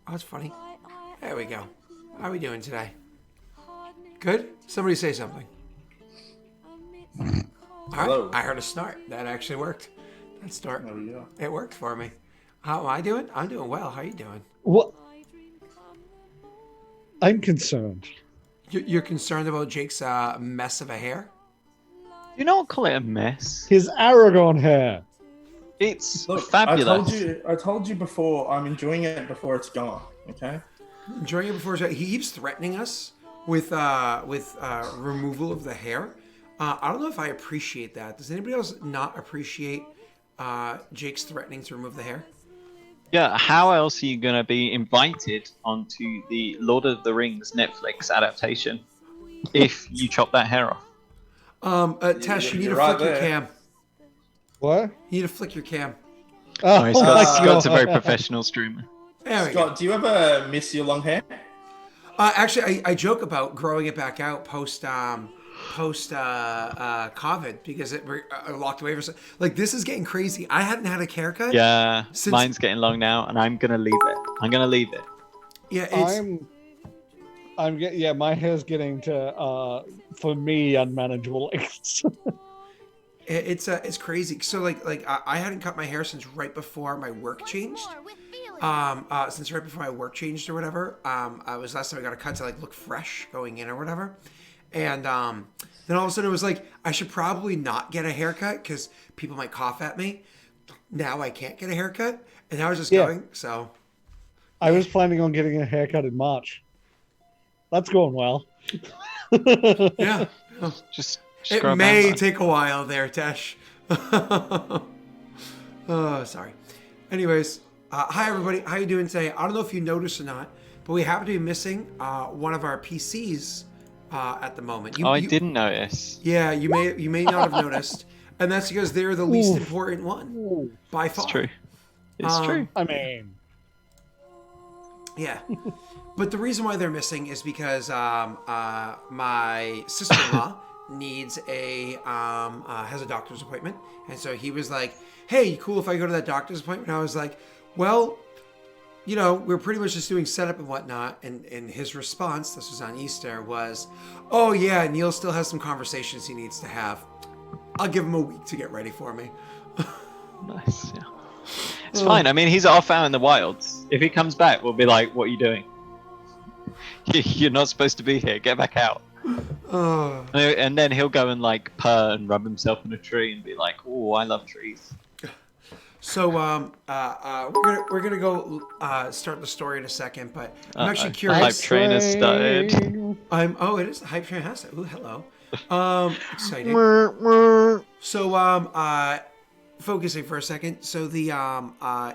Oh, that's funny. There we go. How are we doing today? Good? Somebody say something. All right. I heard a snort. That actually worked. That snort. There we go. It worked for me. How am I doing? I'm doing well. How are you doing? What? I'm concerned. You're concerned about Jake's mess of a hair? You don't call it a mess. His Aragon hair. It's Look, fabulous. I told you before. I'm enjoying it before it's gone. Okay. Enjoying it before he keeps threatening us with removal of the hair. I don't know if I appreciate that. Does anybody else not appreciate Jake's threatening to remove the hair? Yeah, how else are you going to be invited onto the Lord of the Rings Netflix adaptation if you chop that hair off? Tesh, you need to right flick your there. cam. What? You need to flick your cam. Oh, Scott's a very professional streamer. There we go. Scott, do you ever miss your long hair? Actually, I joke about growing it back out post COVID because it locked away for so. Like, this is getting crazy. I hadn't had a haircut. Yeah, Since- mine's getting long now, and I'm gonna leave it. I'm gonna leave it. Yeah, it's my hair's getting to for me unmanageable lengths. it's crazy. So like I hadn't cut my hair since right before my work changed. Since right before my work changed or whatever. I was last time I got a cut to like look fresh going in or whatever. And then all of a sudden it was like, I should probably not get a haircut because people might cough at me. Now I can't get a haircut. And now I was just going, so. I was planning on getting a haircut in March. That's going well. Yeah. Just It scroll may down. take a while there, Tesh. Oh, sorry. Anyways, hi everybody. How you doing today? I don't know if you noticed or not, but we happen to be missing one of our PCs at the moment. I didn't notice. Yeah, you may not have noticed, and that's because they're the least important one by far. It's true. It's true. I mean, Yeah, but the reason why they're missing is because my sister-in-law needs has a doctor's appointment, and so he was like, "Hey, cool if I go to that doctor's appointment?" And I was like, "Well, you know, we're pretty much just doing setup and whatnot." And his response, this was on Easter, was, "Oh yeah, Neil still has some conversations he needs to have. I'll give him a week to get ready for me." Nice. Yeah. It's fine. I mean, he's off out in the wilds. If he comes back, we'll be like, "What are you doing? You're not supposed to be here. Get back out." And then he'll go and like purr and rub himself in a tree and be like, "Oh, I love trees." So we're gonna go start the story in a second, but I'm actually curious. Hype train has started. It is the hype train has started. Ooh, hello. Exciting. So focusing for a second. So the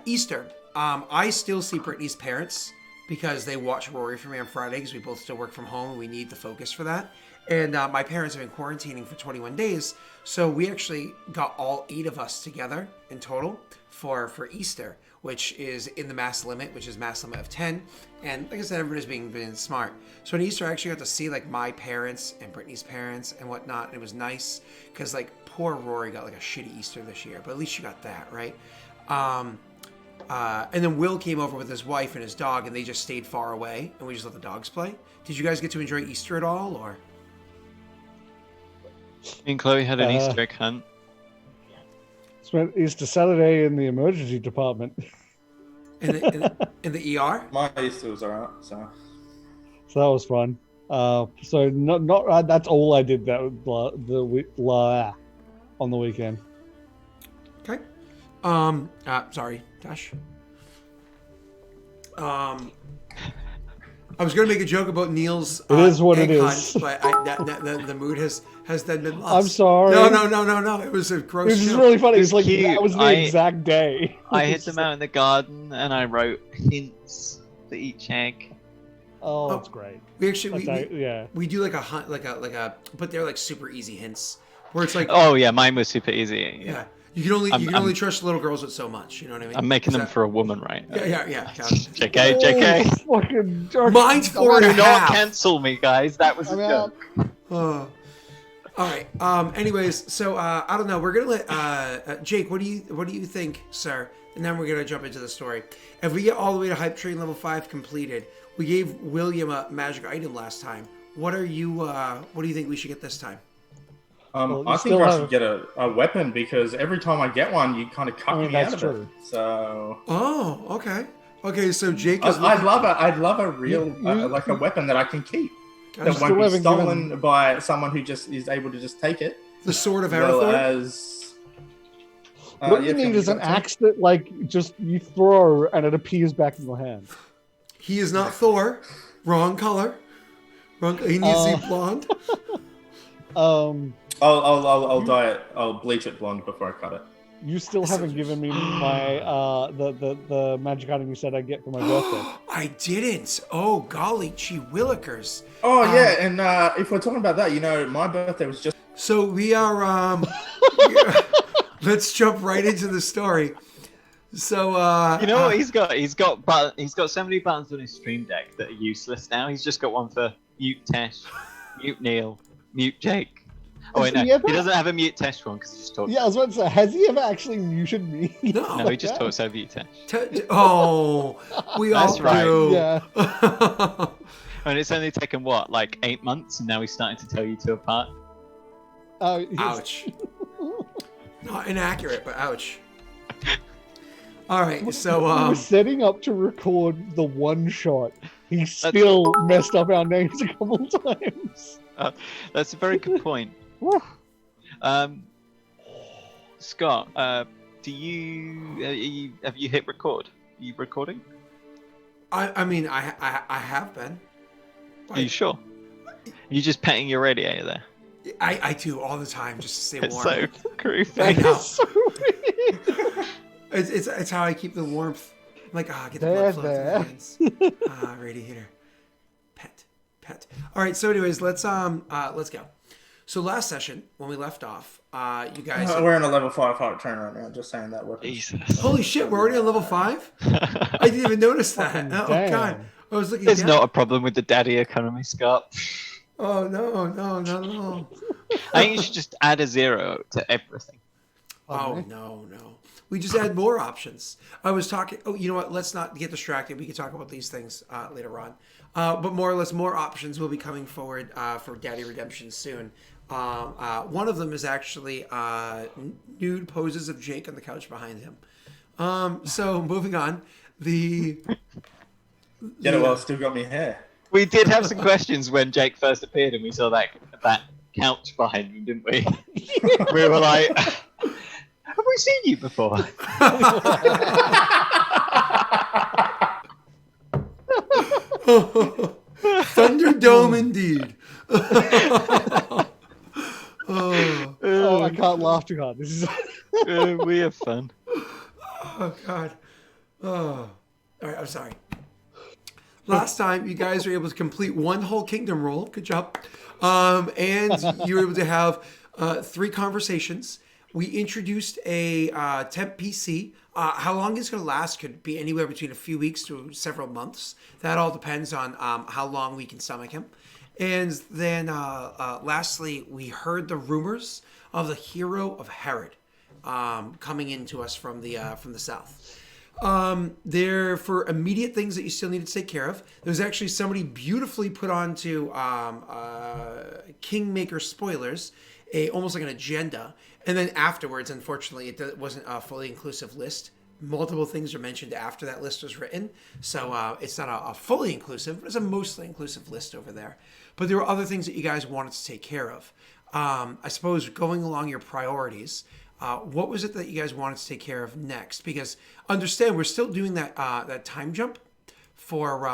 Easter. I still see Brittany's parents because they watch Rory for me on Friday because we both still work from home and we need the focus for that. And my parents have been quarantining for 21 days, so we actually got all 8 of us together in total for Easter, which is in the mass limit, which is mass limit of 10. And like I said, everybody's being smart. So in Easter, I actually got to see like my parents and Brittany's parents and whatnot. And it was nice because like poor Rory got like a shitty Easter this year, but at least she got that, right? And then Will came over with his wife and his dog, and they just stayed far away, and we just let the dogs play. Did you guys get to enjoy Easter at all, or? Me and Chloe had an Easter egg hunt. spent Easter Saturday in the emergency department. In the ER? My Easter was alright, so So that was fun. So not that's all I did that on the weekend. Okay. Sorry, Tash. I was going to make a joke about Neil's It is what egg it hunt, is. but the mood has then been lost. I'm sorry. No. It was a gross It was just joke. really funny. It's It's like cute. that was the exact day. I hid them out in the garden and I wrote hints for each egg. Oh, that's great. We actually Yeah. we do like a hunt like a but they're like super easy hints where it's like Oh yeah, mine was super easy. yeah. You can only trust little girls with so much. You know what I mean? I'm making them for a woman, right? Yeah. JK, JK. Oh, fucking jerk. Mine's 4 and a Do not half. cancel me, guys. That was a I'm joke. out. All right. Anyways, so I don't know. We're gonna let Jake. What do you think, sir? and then we're gonna jump into the story. If we get all the way to Hype Train level 5 completed, we gave William a magic item last time. What do you think we should get this time? Well, I think I should get a weapon because every time I get one, you kind of cut me out of it. So. Oh, okay. Okay, so Jake is. I'd love a real like a weapon that I can keep that won't be stolen by someone who just is able to just take it. The Sword of Well Arathor. as what you need is an axe that just you throw and it appears back in your hand. He is not Thor. Wrong color. Wrong. He needs to be blonde. I'll dye it. I'll bleach it blonde before I cut it. You still haven't given me my the magic item you said I'd get for my birthday. I didn't. Oh golly, gee willikers. Oh yeah, and if we're talking about that, my birthday was just. So we are. Let's jump right into the story. So you know what he's got? He's got so many buttons on his stream deck that are useless now. He's just got one for mute Tesh, mute Neil, mute Jake. Oh wait, no, he doesn't have a mute Tesh one because he just talks. Yeah, I was about to say, has he ever actually muted me? No, he just talks over you, Tesh. Oh, we all do. Yeah. And it's only taken what, like 8 months, and now he's starting to tell you two apart. Ouch. Not inaccurate, but ouch. All right, so we were setting up to record the one shot. He still messed up our names a couple times. That's a very good point. Scott, have you hit record? Are you recording? I mean, I have been. Are you sure? Are you just petting your radiator there? I do all the time just to stay warm. It's so creepy. I know. So weird. It's how I keep the warmth. I'm like, get the blood flow through my hands. Radiator. Pet. All right. So, anyways, let's go. So last session when we left off, you guys. We're in a level 5 Hype Train right now. Just saying that. Jesus. Holy shit! We're already on level 5. I didn't even notice that. Oh god! I was looking. There's not a problem with the daddy economy, Scott. Oh no! I think you should just add a 0 to everything. Oh no! We just add more options. I was talking. Oh, you know what? Let's not get distracted. We can talk about these things later on. But more or less, more options will be coming forward for Daddy Redemption soon. One of them is actually nude poses of Jake on the couch behind him. So moving on, Well, still got me hair. We did have some questions when Jake first appeared, and we saw that couch behind him, didn't we? We were like, "Have we seen you before?" Thunderdome indeed. I can't laugh too hard. This is. We have fun. Oh god. Oh. All right. I'm sorry. Last time you guys were able to complete one whole kingdom roll. Good job. And you were able to have 3 conversations. We introduced a temp PC. How long it's going to last could be anywhere between a few weeks to several months. That all depends on how long we can stomach him. And then lastly, we heard the rumors of the hero of Herod coming into us from the south. There for immediate things that you still need to take care of. There's actually somebody beautifully put onto Kingmaker spoilers, almost like an agenda. And then afterwards, unfortunately, it wasn't a fully inclusive list. Multiple things are mentioned after that list was written. So it's not a fully inclusive, but it's a mostly inclusive list over there. But there were other things that you guys wanted to take care of. I suppose going along your priorities, what was it that you guys wanted to take care of next? Because understand, we're still doing that time jump for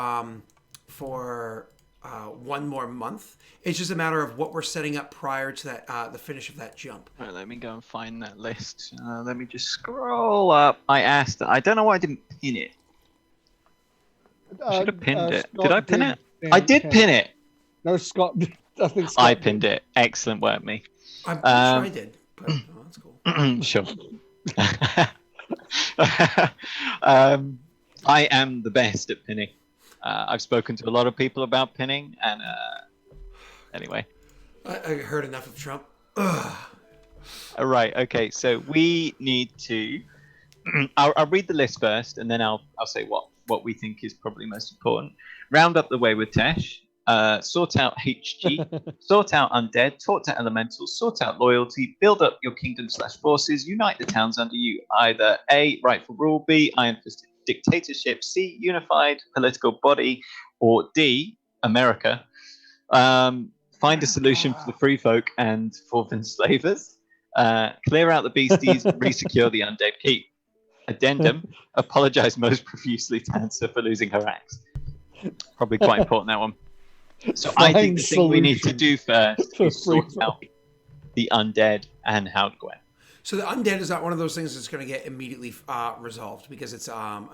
1 more month. It's just a matter of what we're setting up prior to that the finish of that jump. Right, let me go and find that list. Let me just scroll up. I don't know why I didn't pin it. I should have pinned it. Did I pin it? I did pin it. No, Scott. I think Scott I pinned it. Excellent work, me. I'm sure I did, but that's cool. Sure. I am the best at pinning. I've spoken to a lot of people about pinning, and anyway. I heard enough of Trump. Right, okay, so we need to I'll read the list first, and then I'll say what we think is probably most important. Round up the way with Tesh. Sort out HG, sort out Undead, sort out Elementals, sort out Loyalty, build up your kingdom/forces, unite the towns under you. Either A, rightful rule, B, iron fisted dictatorship, C, unified political body, or D, America. Find a solution for the free folk and for enslavers. Clear out the beasties, resecure the Undead keep. Addendum, apologize most profusely to Hansa for losing her axe. Probably quite important, that one. So I think the thing we need to do first is sort out the Undead and Houndgwen. So the Undead is not one of those things that's going to get immediately resolved because it's an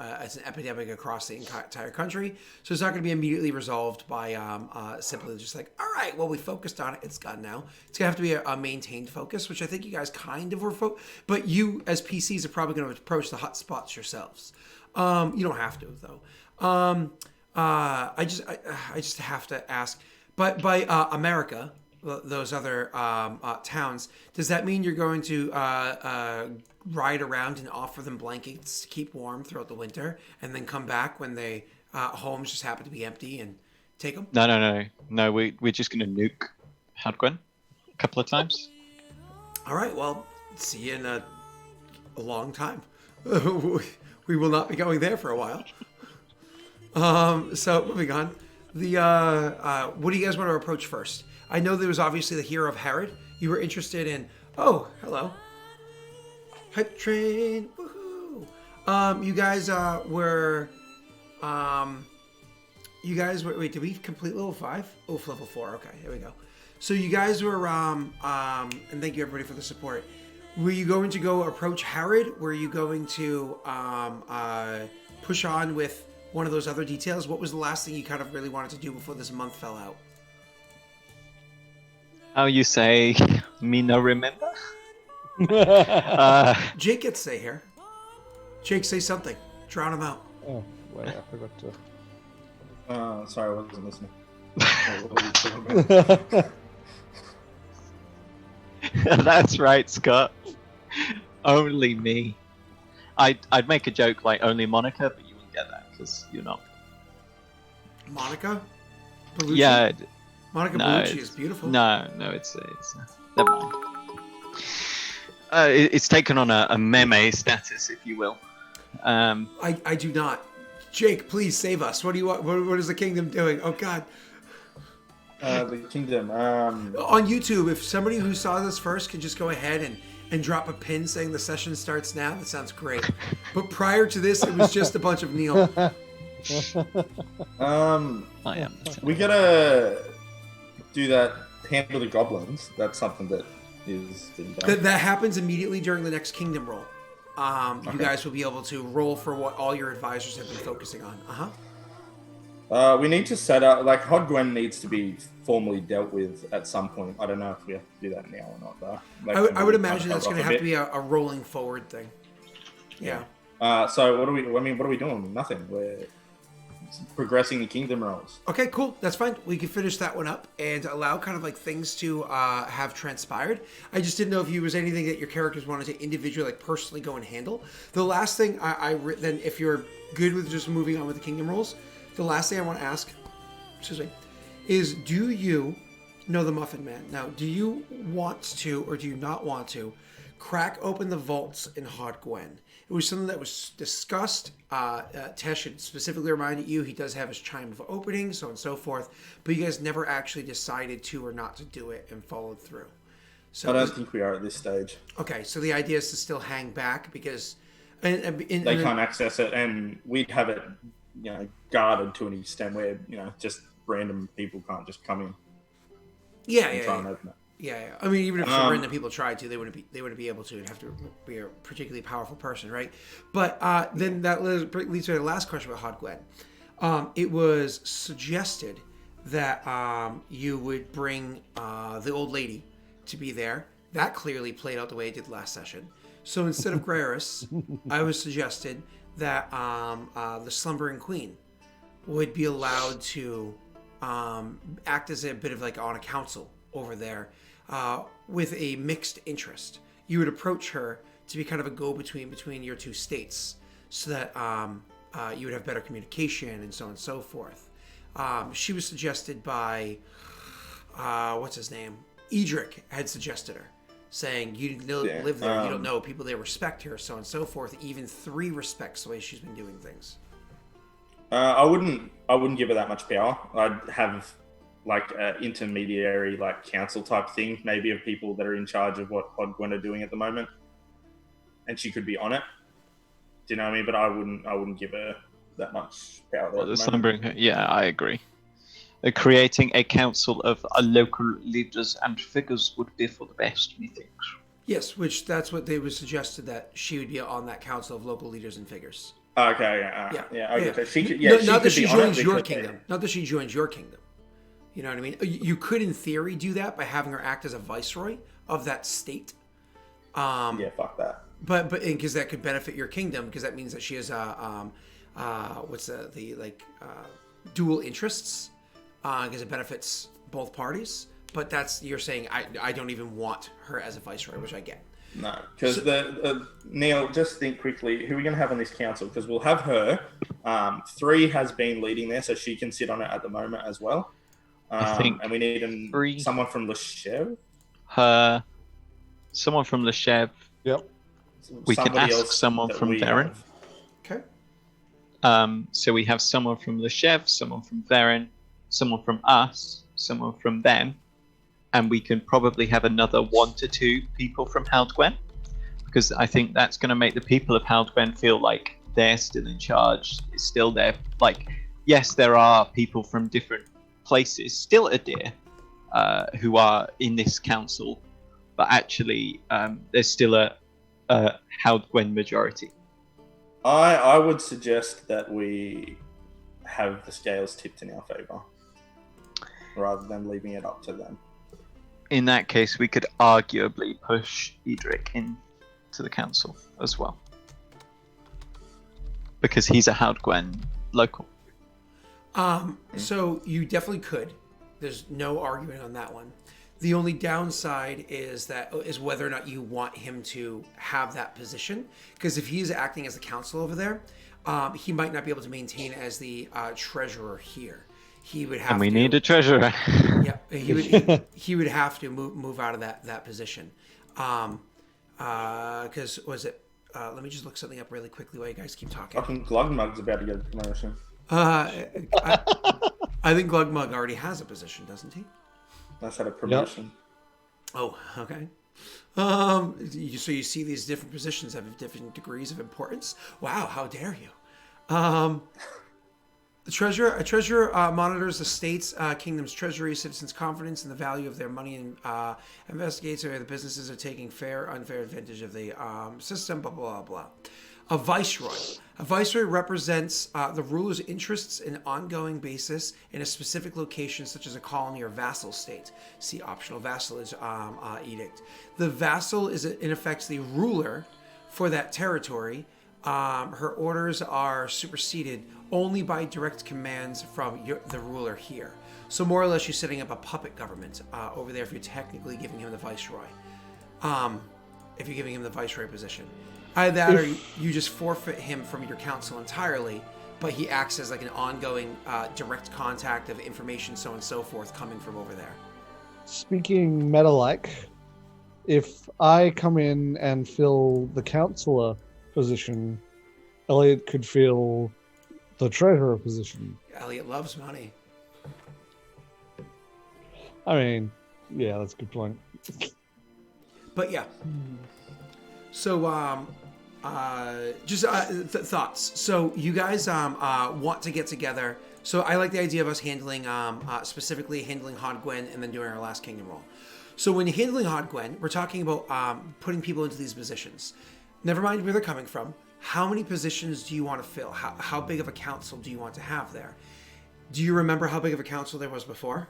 epidemic across the entire country. So it's not going to be immediately resolved by simply just like, all right, well, we focused on it. It's gone now. It's going to have to be a maintained focus, which I think you guys kind of were but you as PCs are probably going to approach the hot spots yourselves. You don't have to, though. I just have to ask, but by America, those other towns, does that mean you're going to ride around and offer them blankets to keep warm throughout the winter, and then come back when they homes just happen to be empty and take them? No. We're just going to nuke Houndgwen a couple of times. All right. Well, see you in a long time. We will not be going there for a while. So moving on, what do you guys want to approach first? I know there was obviously the hero of Herod. You were interested in. Oh, hello. Hype train. Woohoo. You guys were. Wait, did we complete level 5? Oh, level 4. Okay, here we go. So you guys were. And thank you everybody for the support. Were you going to go approach Herod? Were you going to push on with one of those other details? What was the last thing you kind of really wanted to do before this month fell out? How you say, me no remember? Jake gets to say here. Jake, say something. Drown him out. Oh, wait, I forgot to. Sorry, I wasn't listening. That's right, Scott. Only me. I'd make a joke like only Monica, but you wouldn't get that because you're not. Monica? Bellucci? Yeah. Monica Bellucci is beautiful. No, it's never mind. It's taken on a meme status, if you will. I do not. Jake, please save us. What do you want? What is the kingdom doing? Oh God. The kingdom. On YouTube, if somebody who saw this first could just go ahead and drop a pin saying the session starts now, that sounds great. But prior to this, it was just a bunch of Neil. We gotta do that. Handle the goblins. That's something that is being done. That happens immediately during the next kingdom roll. Okay. You guys will be able to roll for what all your advisors have been focusing on. We need to set up, like, Houndgwen needs to be formally dealt with at some point. I don't know if we have to do that now or not, though. Like, I would imagine that's going to have to be a rolling forward thing. Yeah. So what are we doing? Nothing. We're progressing the kingdom rolls. Okay, cool. That's fine. We can finish that one up and allow kind of like things to have transpired. I just didn't know if you was anything that your characters wanted to individually, like personally go and handle. The last thing then if you're good with just moving on with the kingdom rolls, the last thing I want to ask, is do you know the Muffin Man? Now, do you want to or do you not want to crack open the vaults in Houndgwen? It was something that was discussed. Tesh had specifically reminded you he does have his chime of opening, so on and so forth. But you guys never actually decided to or not to do it and followed through. So I don't think we are at this stage. Okay, so the idea is to still hang back because they can't access it, and we'd have it, guarded to an extent where just random people can't just come in. Yeah. And open it. Yeah. I mean, even if random people tried to, they wouldn't be able to. It'd have to be a particularly powerful person, right? But then that leads to the last question about Houndgwen. It was suggested that you would bring the old lady to be there. That clearly played out the way it did last session. So instead of Greris, I was suggested that the slumbering queen would be allowed to act as a bit of like on a council over there with a mixed interest. You would approach her to be kind of a go-between between your two states, so that you would have better communication and so on and so forth. She was suggested by what's his name? Edric had suggested her, saying you live there, you don't know people, they respect her, so on and so forth. Even 3 respects the way she's been doing things. I wouldn't give her that much power. I'd have like an intermediary, like council type thing, maybe of people that are in charge of what Hodgwen are doing at the moment, and she could be on it. Do you know what I mean? But I wouldn't give her that much power. Well, the slumbering. Yeah, I agree. Creating a council of local leaders and figures would be for the best, methinks. Yes, which that's what they was suggested, that she would be on that council of local leaders and figures. Okay, Okay. She could, Not that she be on it joins your because- kingdom. Not that she joins your kingdom. You know what I mean? You could, in theory, do that by having her act as a viceroy of that state. Yeah, fuck that. But because that could benefit your kingdom, because that means that she has dual interests, because it benefits both parties. But that's, you're saying I don't even want her as a viceroy, which I get. No, because Neil, just think quickly, who are we going to have on this council? Because we'll have her. 3 has been leading there, so she can sit on it at the moment as well. I think and we need someone from Leshev. Someone from Leshev. Yep. We can ask someone from Varen. Okay. So we have someone from Leshev, someone from Varen, someone from us, someone from them, and we can probably have another 1 to 2 people from Haldgwen, because I think that's going to make the people of Haldgwen feel like they're still in charge. It's still there. Like, yes, there are people from different places still at Deer who are in this council, but actually there's still a Haldgwen majority. I would suggest that we have the scales tipped in our favour rather than leaving it up to them. In that case, we could arguably push Edric into the council as well, because he's a Haldgwen local. So you definitely could. There's no argument on that one. The only downside is whether or not you want him to have that position. Because if he's acting as the council over there, he might not be able to maintain as the treasurer here. He would have. And we need a treasurer. Yeah, he would have to move out of that position. Because was it? Let me just look something up really quickly while you guys keep talking. Fucking Glugmug's about to get a promotion. I think Glugmug already has a position, doesn't he? That's had a promotion. Yep. Oh, okay. So you see these different positions have different degrees of importance. Wow, how dare you? A treasurer monitors the state's kingdom's treasury, citizens' confidence in the value of their money, and investigates whether the businesses are taking fair or unfair advantage of the system, blah, blah, blah. A viceroy. A viceroy represents the ruler's interests in an ongoing basis in a specific location, such as a colony or vassal state. See optional vassalage edict. The vassal is, in effect, the ruler for that territory. Her orders are superseded only by direct commands from the ruler here. So more or less, you're setting up a puppet government over there if you're technically giving him the viceroy. If you're giving him the viceroy position. Either that or you just forfeit him from your council entirely, but he acts as like an ongoing direct contact of information, so on and so forth, coming from over there. Speaking meta-like, if I come in and fill the counselor position, Elliot could fill the treasurer position. Elliot loves money. I mean, yeah, that's a good point. But yeah. So, thoughts. So you guys want to get together. So I like the idea of us handling, specifically handling Hodgwen and then doing our last kingdom roll. So when you're handling Hodgwen, we're talking about putting people into these positions. Never mind where they're coming from. How many positions do you want to fill? How big of a council do you want to have there? Do you remember how big of a council there was before?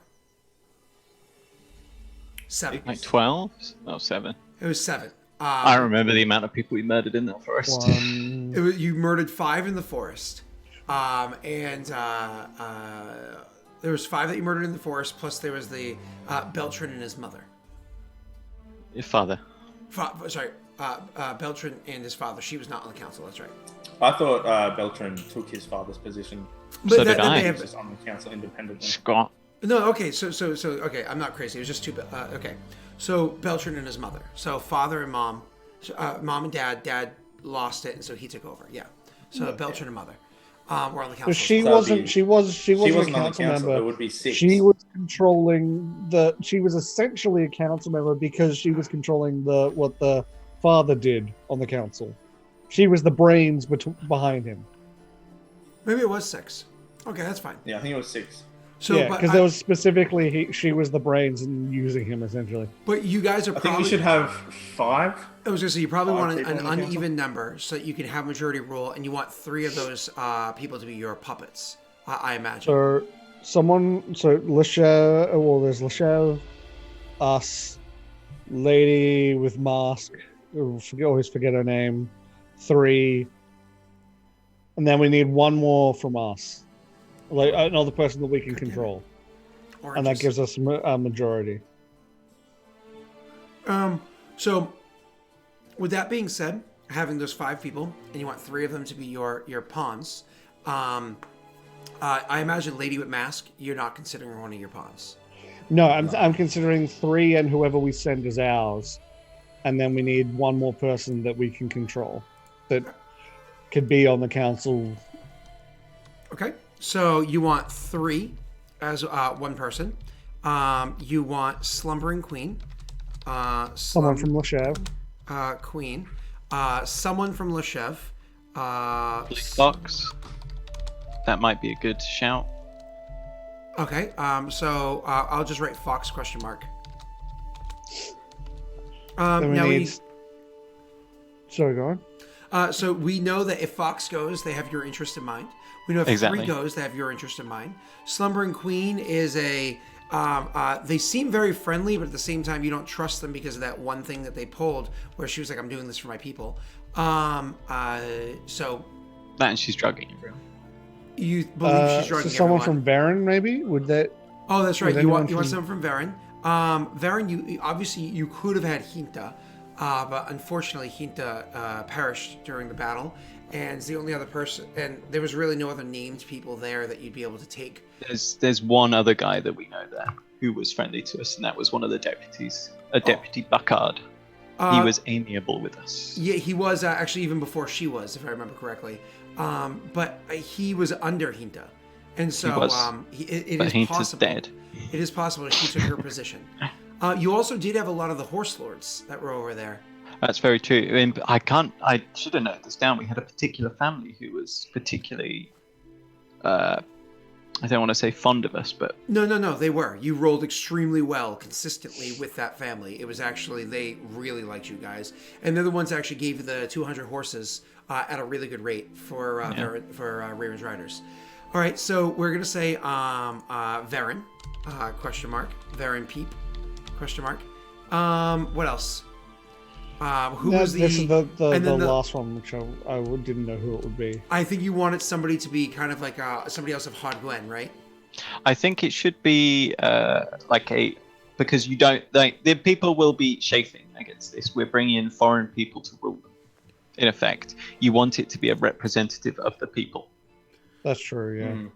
7. Like 12? No, 7. It was 7. I remember the amount of people we murdered in that forest. You murdered 5 in the forest. There was 5 that you murdered in the forest, plus there was the Beltran and his mother. Your father. Beltran and his father. She was not on the council. That's right. I thought Beltran took his father's position. So did I. He may was just on the council independently. Scott. No, okay, so okay, I'm not crazy. It was just two. Okay, so Beltran and his mother. So father and mom, mom and dad. Dad lost it, and so he took over. Yeah. So Beltran and mother were on the council. But she So wasn't. She wasn't a on the council council. member. There would be 6. She was controlling the. She was essentially a council member because she was controlling what the father did on the council. She was the brains behind him. Maybe it was 6. Okay, that's fine. Yeah, I think it was 6. So, yeah, but because there was specifically she was the brains and using him essentially. But you guys are I probably. think we should have 5. I was gonna say you probably 5 want an people on the council? uneven number so that you can have majority rule, and you want 3 of those people to be your puppets. I imagine. So Leshev, well, there's Leshev, us, lady with mask, always forget her name, 3, and then we need 1 more from us, like another person that we can control, and that gives us a majority. So, with that being said, having those 5 people, and you want 3 of them to be your pawns, I imagine Lady with Mask, you're not considering one of your pawns. No, I'm considering 3 and whoever we send is ours, and then we need 1 more person that we can control, that could be on the council. Okay, so you want 3 as 1 person. You want Slumbering Queen. Someone from Leshev. Queen. Someone from Leshev. Fox. That might be a good shout. Okay, so I'll just write Fox question mark. Then we now need... Sorry, go on. So we know that if Fox goes, they have your interest in mind. We know if Exactly. 3 goes, they have your interest in mind. Slumbering Queen is a... they seem very friendly, but at the same time, you don't trust them because of that one thing that they pulled where she was like, I'm doing this for my people. So... That and she's drugging everyone. You believe she's drugging so someone everyone. from Varen, maybe? Would that... Oh, that's right. Would You want anyone someone from Varen. Varen, you obviously you could have had Hinta, but unfortunately Hinta perished during the battle, and it's the only other person. And there was really no other named people there that you'd be able to take. There's one other guy that we know there who was friendly to us, and that was one of the deputies, Deputy Buckard. He was amiable with us. Yeah, he was actually even before she was, if I remember correctly. But he was under Hinta, and so He was. It But is Hinta's possible. dead. It is possible she took her position. You also did have a lot of the horse lords that were over there. That's very true. I mean, I should have noted this down. We had a particular family who was particularly, I don't want to say fond of us, but No, they were. You rolled extremely well consistently with that family. It was actually, they really liked you guys. And they're the ones that actually gave you the 200 horses at a really good rate for Raven's Riders. All right, so we're going to say Varen, question mark. Varen Peep, question mark. What else? Who was the... This is the and then last one, which I didn't know who it would be. I think you wanted somebody to be kind of like somebody else of Hod Gwen, right? I think it should be because you don't like the people will be chafing against this. We're bringing in foreign people to rule them. In effect, you want it to be a representative of the people. That's true, yeah.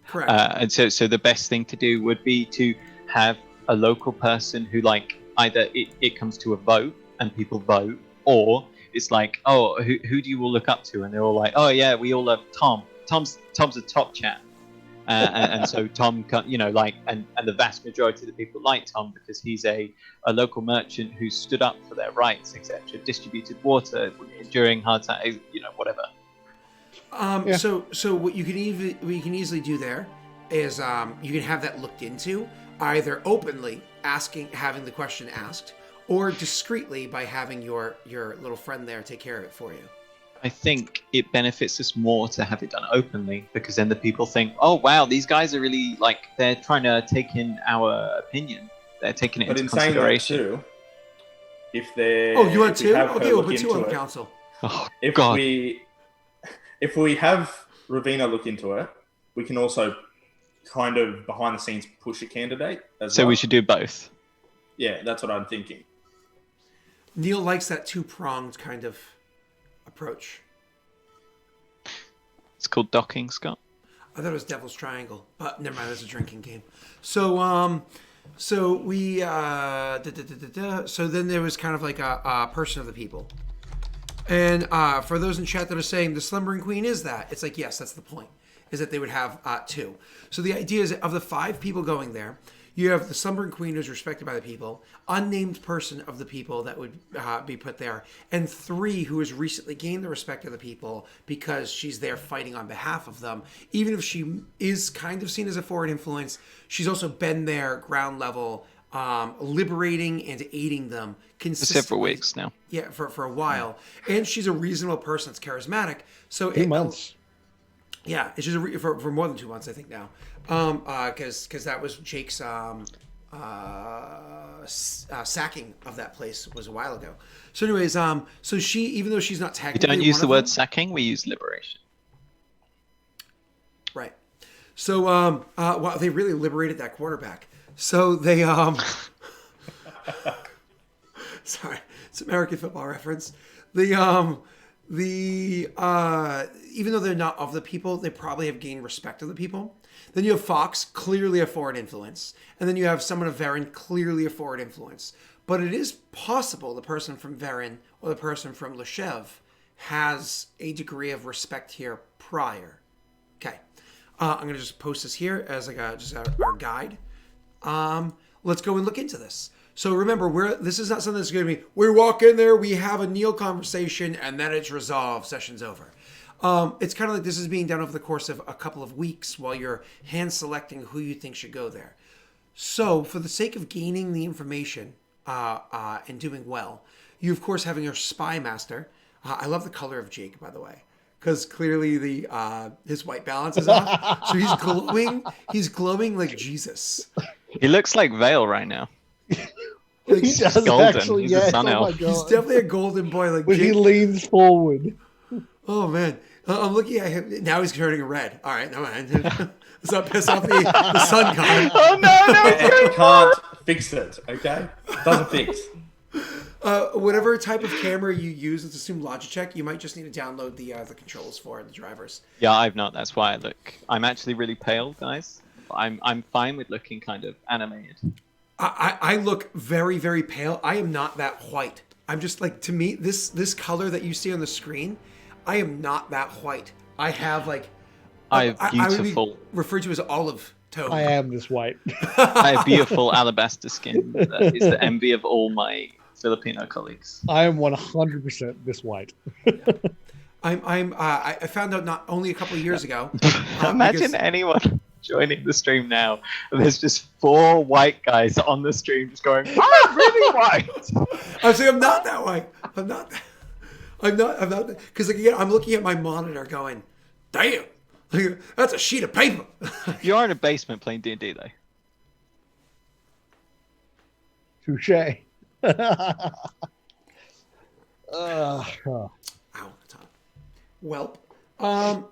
Correct. And so the best thing to do would be to have a local person who either it comes to a vote and people vote, or it's like, oh, who do you all look up to? And they're all like, oh yeah, we all love Tom. Tom's a top chap. And so Tom, and the vast majority of the people like Tom because he's a local merchant who stood up for their rights, etc. Distributed water during hard times, whatever. Yeah. So what you can easily do there is you can have that looked into either openly having the question asked, or discreetly by having your little friend there take care of it for you. I think it benefits us more to have it done openly because then the people think, oh wow, these guys are really they're trying to take in our opinion. They're taking it into consideration. But in saying that too, if they you want 2? Okay, we'll put 2 on the it, council. Oh, if God. if we have Ravina look into it, we can also kind of behind the scenes push a candidate as So well. we should do both. Yeah, that's what I'm thinking. Neil likes that two-pronged kind of approach. It's called docking, Scott. I thought it was Devil's Triangle, but never mind. That's a drinking game. So, so we, so then there was kind of like a person of the people. And for those in chat that are saying the Slumbering Queen is that, it's like, yes, that's the point, is that they would have two. So the idea is that of the 5 people going there, you have the Slumbering Queen who's respected by the people, unnamed person of the people that would be put there, and 3 who has recently gained the respect of the people because she's there fighting on behalf of them. Even if she is kind of seen as a foreign influence, she's also been there ground level, liberating and aiding them consistently. For several weeks now. Yeah, for a while. And she's a reasonable person that's charismatic. So 2 months. Yeah, it's just for more than 2 months, I think now. Because that was Jake's sacking of that place was a while ago. So anyways, so she, even though she's not We technically don't use one the of word them, sacking, we use liberation. right. So wow, they really liberated that quarterback. So they sorry, it's American football reference. Even though they're not of the people, they probably have gained respect of the people. Then you have Fox, clearly a foreign influence. And then you have someone of Varen, clearly a foreign influence. But it is possible the person from Varen or the person from Leshev has a degree of respect here prior. Okay. I'm going to just post this here as like just our guide. Let's go and look into this. So remember, this is not something that's going to be, we walk in there, we have a Neil conversation, and then it's resolved, session's over. It's kind of like this is being done over the course of a couple of weeks while you're hand selecting who you think should go there. So for the sake of gaining the information and doing well, you of course having your spy master. I love the color of Jake, by the way, because clearly his white balance is off. So he's glowing. He's glowing like Jesus. He looks like Vale right now. Like, He does golden. actually, He's a yes. sun Oh my elf. God. he's definitely a golden boy. Like When he Jake. leans forward. Oh man, I'm looking at him now. He's turning red. All right, never mind. Let's not piss off the sun god. Oh no, It can't fix it, okay? It doesn't fix. Whatever type of camera you use, let's assume Logitech. You might just need to download the controls for the drivers. Yeah, I've not. That's why I look. I'm actually really pale, guys. I'm fine with looking kind of animated. I look very, very pale. I am not that white. I'm just like, to me, this color that you see on the screen, I am not that white. I have like, I have I would be beautiful. referred to as olive tone. I am this white. I have beautiful alabaster skin that is the envy of all my Filipino colleagues. I am 100% this white. I found out not only a couple of years ago. Imagine anyone joining the stream now. And there's just 4 white guys on the stream just going, I'm really white. I'm saying I'm not that white. I'm not. Because like, again, I'm looking at my monitor going, damn, that's a sheet of paper. You are in a basement playing D&D though. Touche. Ow, that's hot. Welp.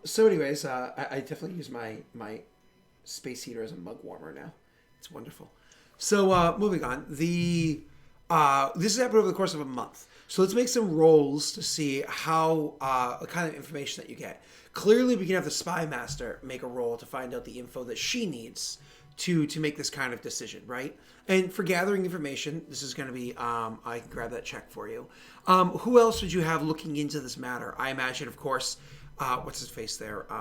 So anyways, I definitely use my space heater as a mug warmer now. It's wonderful. So moving on, this has happened over the course of a month. So let's make some rolls to see how the kind of information that you get. Clearly, we can have the spy master make a roll to find out the info that she needs to make this kind of decision, right? And for gathering information, this is going to be, I can grab that check for you. Who else would you have looking into this matter? I imagine, of course, what's his face there? No,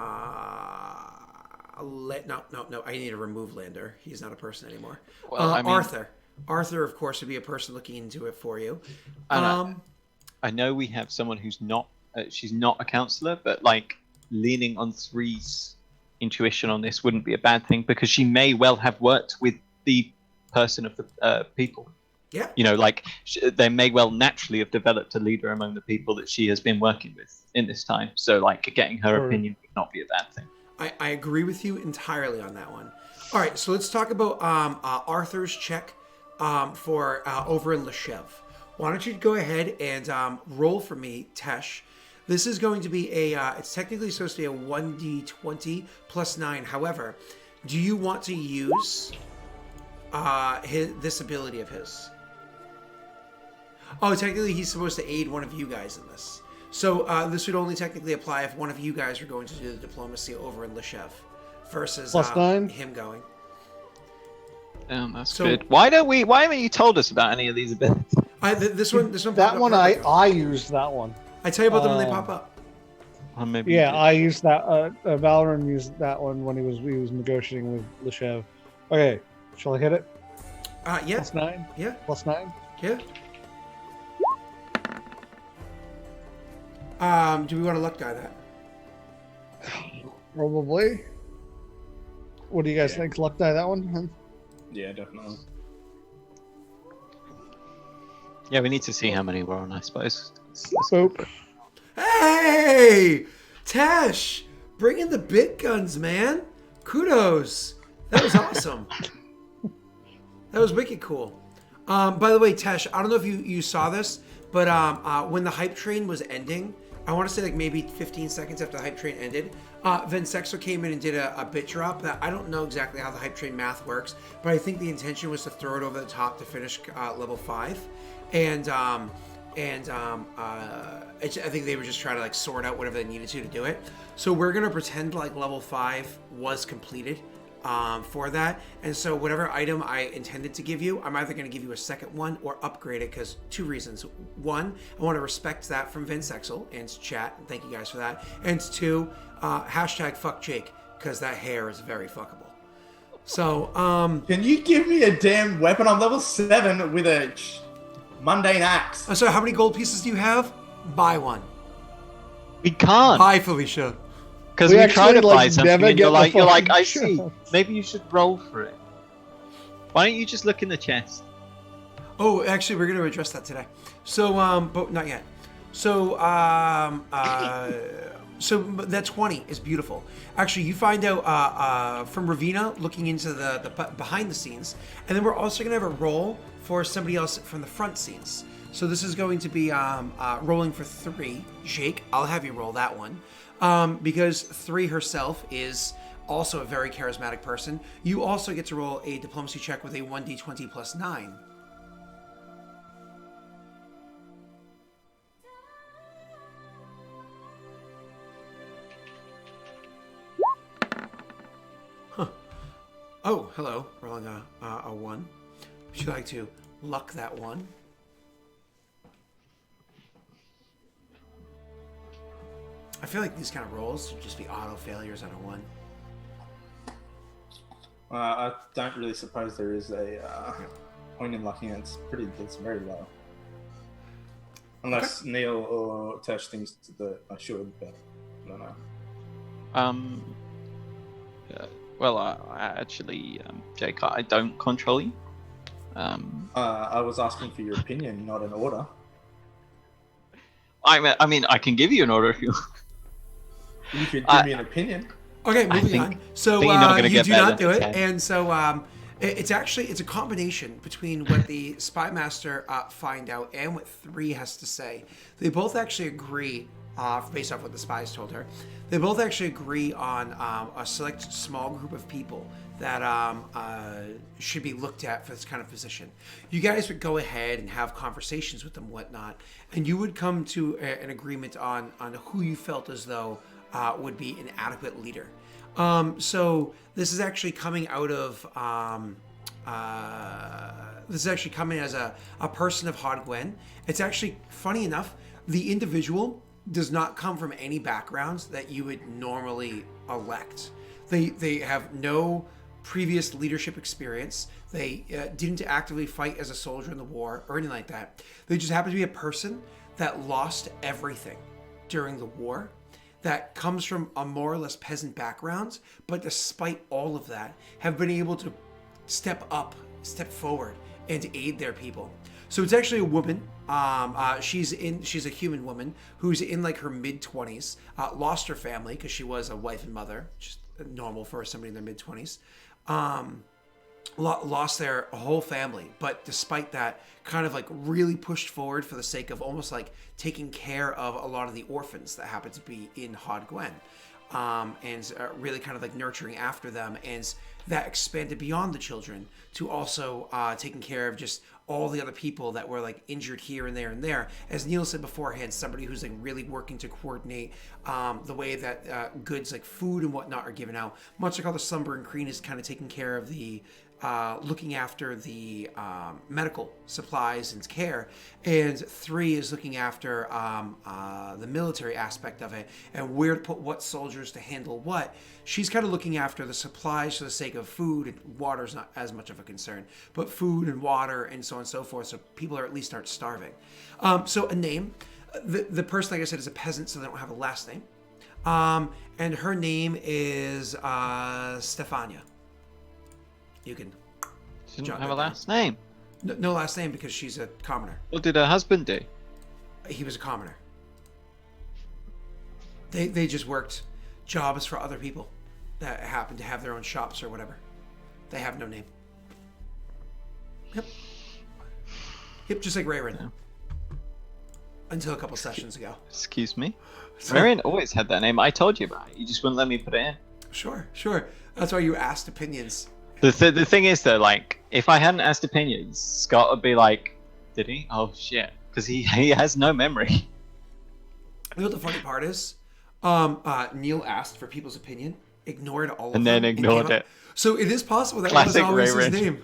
I need to remove Lander. He's not a person anymore. Well, I mean, Arthur, of course, would be a person looking into it for you. I know we have someone who's not, she's not a counselor, but like leaning on 3's intuition on this wouldn't be a bad thing because she may well have worked with the person of the people. Yeah. You know, like they may well naturally have developed a leader among the people that she has been working with in this time. So like getting her opinion would not be a bad thing. I agree with you entirely on that one. All right, so let's talk about Arthur's check for over in Leshev. Why don't you go ahead and roll for me, Tesh. This is going to be it's technically supposed to be a 1d20 plus 9. However, do you want to use this ability of his? Oh, technically he's supposed to aid one of you guys in this. So this would only technically apply if one of you guys were going to do the diplomacy over in Leshev versus +9? him going. That's good. Why haven't you told us about any of these abilities? This one. That one I used that one. I tell you about them when they pop up. Maybe I used that. Valorant used that one when he was negotiating with Leshev. Okay, shall I hit it? Yeah. +9. Yeah. +9. Yeah. Do we want to luck die that? Probably. What do you guys think? Luck die that one? Yeah, definitely. Yeah, we need to see how many we're on, I suppose. Boop. Hey, Tesh, bring in the big guns, man. Kudos. That was awesome. That was wicked cool. By the way, Tesh, I don't know if you saw this, but when the hype train was ending, I want to say like maybe 15 seconds after the hype train ended, Vensexo came in and did a bit drop. That I don't know exactly how the hype train math works, but I think the intention was to throw it over the top to finish level 5, and I think they were just trying to like sort out whatever they needed to do it. So we're gonna pretend like level 5 was completed for that, and so whatever item I intended to give you, I'm either going to give you a second one or upgrade it, because 2 reasons. 1, I want to respect that from Vince Exel and chat, thank you guys for that, and 2, hashtag fuck Jake, because that hair is very fuckable. So can you give me a damn weapon? I'm level 7 with a mundane axe. So how many gold pieces do you have? Buy one. We can't. Buy, Felicia. Because we tried to buy like, something and you're like, I show. see. Maybe you should roll for it. Why don't you just look in the chest? Oh, actually, we're going to address that today. So, but not yet. So, so that 20 is beautiful. Actually, you find out from Ravina looking into the behind the scenes, and then we're also going to have a roll for somebody else from the front scenes. So this is going to be rolling for 3. Jake, I'll have you roll that one. Because 3 herself is also a very charismatic person. You also get to roll a diplomacy check with a 1d20 plus 9. Huh. Oh, hello. Rolling a 1. Would you like to luck that one? I feel like these kind of rolls should just be auto failures on a 1. I don't really suppose there is a point in lucking. It's very low. Unless Neil or Tesh thinks that I should, but I don't know. Well, I actually, Jake, I don't control you. I was asking for your opinion, not an order. I mean, I can give you an order if you. You could give me an opinion. Okay, moving on. So you do not do it, and so it's a combination between what the spy master find out and what 3 has to say. They both actually agree, based off what the spies told her. They both actually agree on a select small group of people that should be looked at for this kind of position. You guys would go ahead and have conversations with them, whatnot, and you would come to an agreement on who you felt as though would be an adequate leader. So this is actually coming out of this is actually coming as a person of Hodgwen. It's actually funny enough, the individual does not come from any backgrounds that you would normally elect. They have no previous leadership experience. They didn't actively fight as a soldier in the war or anything like that. They just happen to be a person that lost everything during the war, that comes from a more or less peasant background, but despite all of that, have been able to step forward, and aid their people. So it's actually a woman. She's a human woman who's in like her mid-20s, lost her family because she was a wife and mother, just normal for somebody in their mid-20s. Lost their whole family, but despite that, kind of like really pushed forward for the sake of almost like taking care of a lot of the orphans that happen to be in Hodgwen, and really kind of like nurturing after them, and that expanded beyond the children to also taking care of just all the other people that were like injured here and there and there. As Neil said beforehand, somebody who's like really working to coordinate the way that goods like food and whatnot are given out. Much like how the Slumbering Queen is kind of taking care of the looking after the medical supplies and care, and 3 is looking after the military aspect of it and where to put what soldiers to handle what. She's kind of looking after the supplies for the sake of food, and water is not as much of a concern, but food and water and so on and so forth, so people are at least aren't starving. So a name, the person, like I said, is a peasant, so they don't have a last name, and her name is Stefania. You can. She didn't have a last name. No last name because she's a commoner. What did her husband do? He was a commoner. They just worked jobs for other people that happened to have their own shops or whatever. They have no name. Yep, just like Rayrin. Yeah. Until a couple sessions ago. Excuse me? Rayrin always had that name. I told you about it. You just wouldn't let me put it in. Sure. That's why you asked opinions. The thing is though, like, if I hadn't asked opinions, Scott would be like, did he? Oh shit. Because he has no memory. You know what the funny part is? Neil asked for people's opinion, ignored all of them. And then ignored it. So it is possible that Classic was always his Ray name.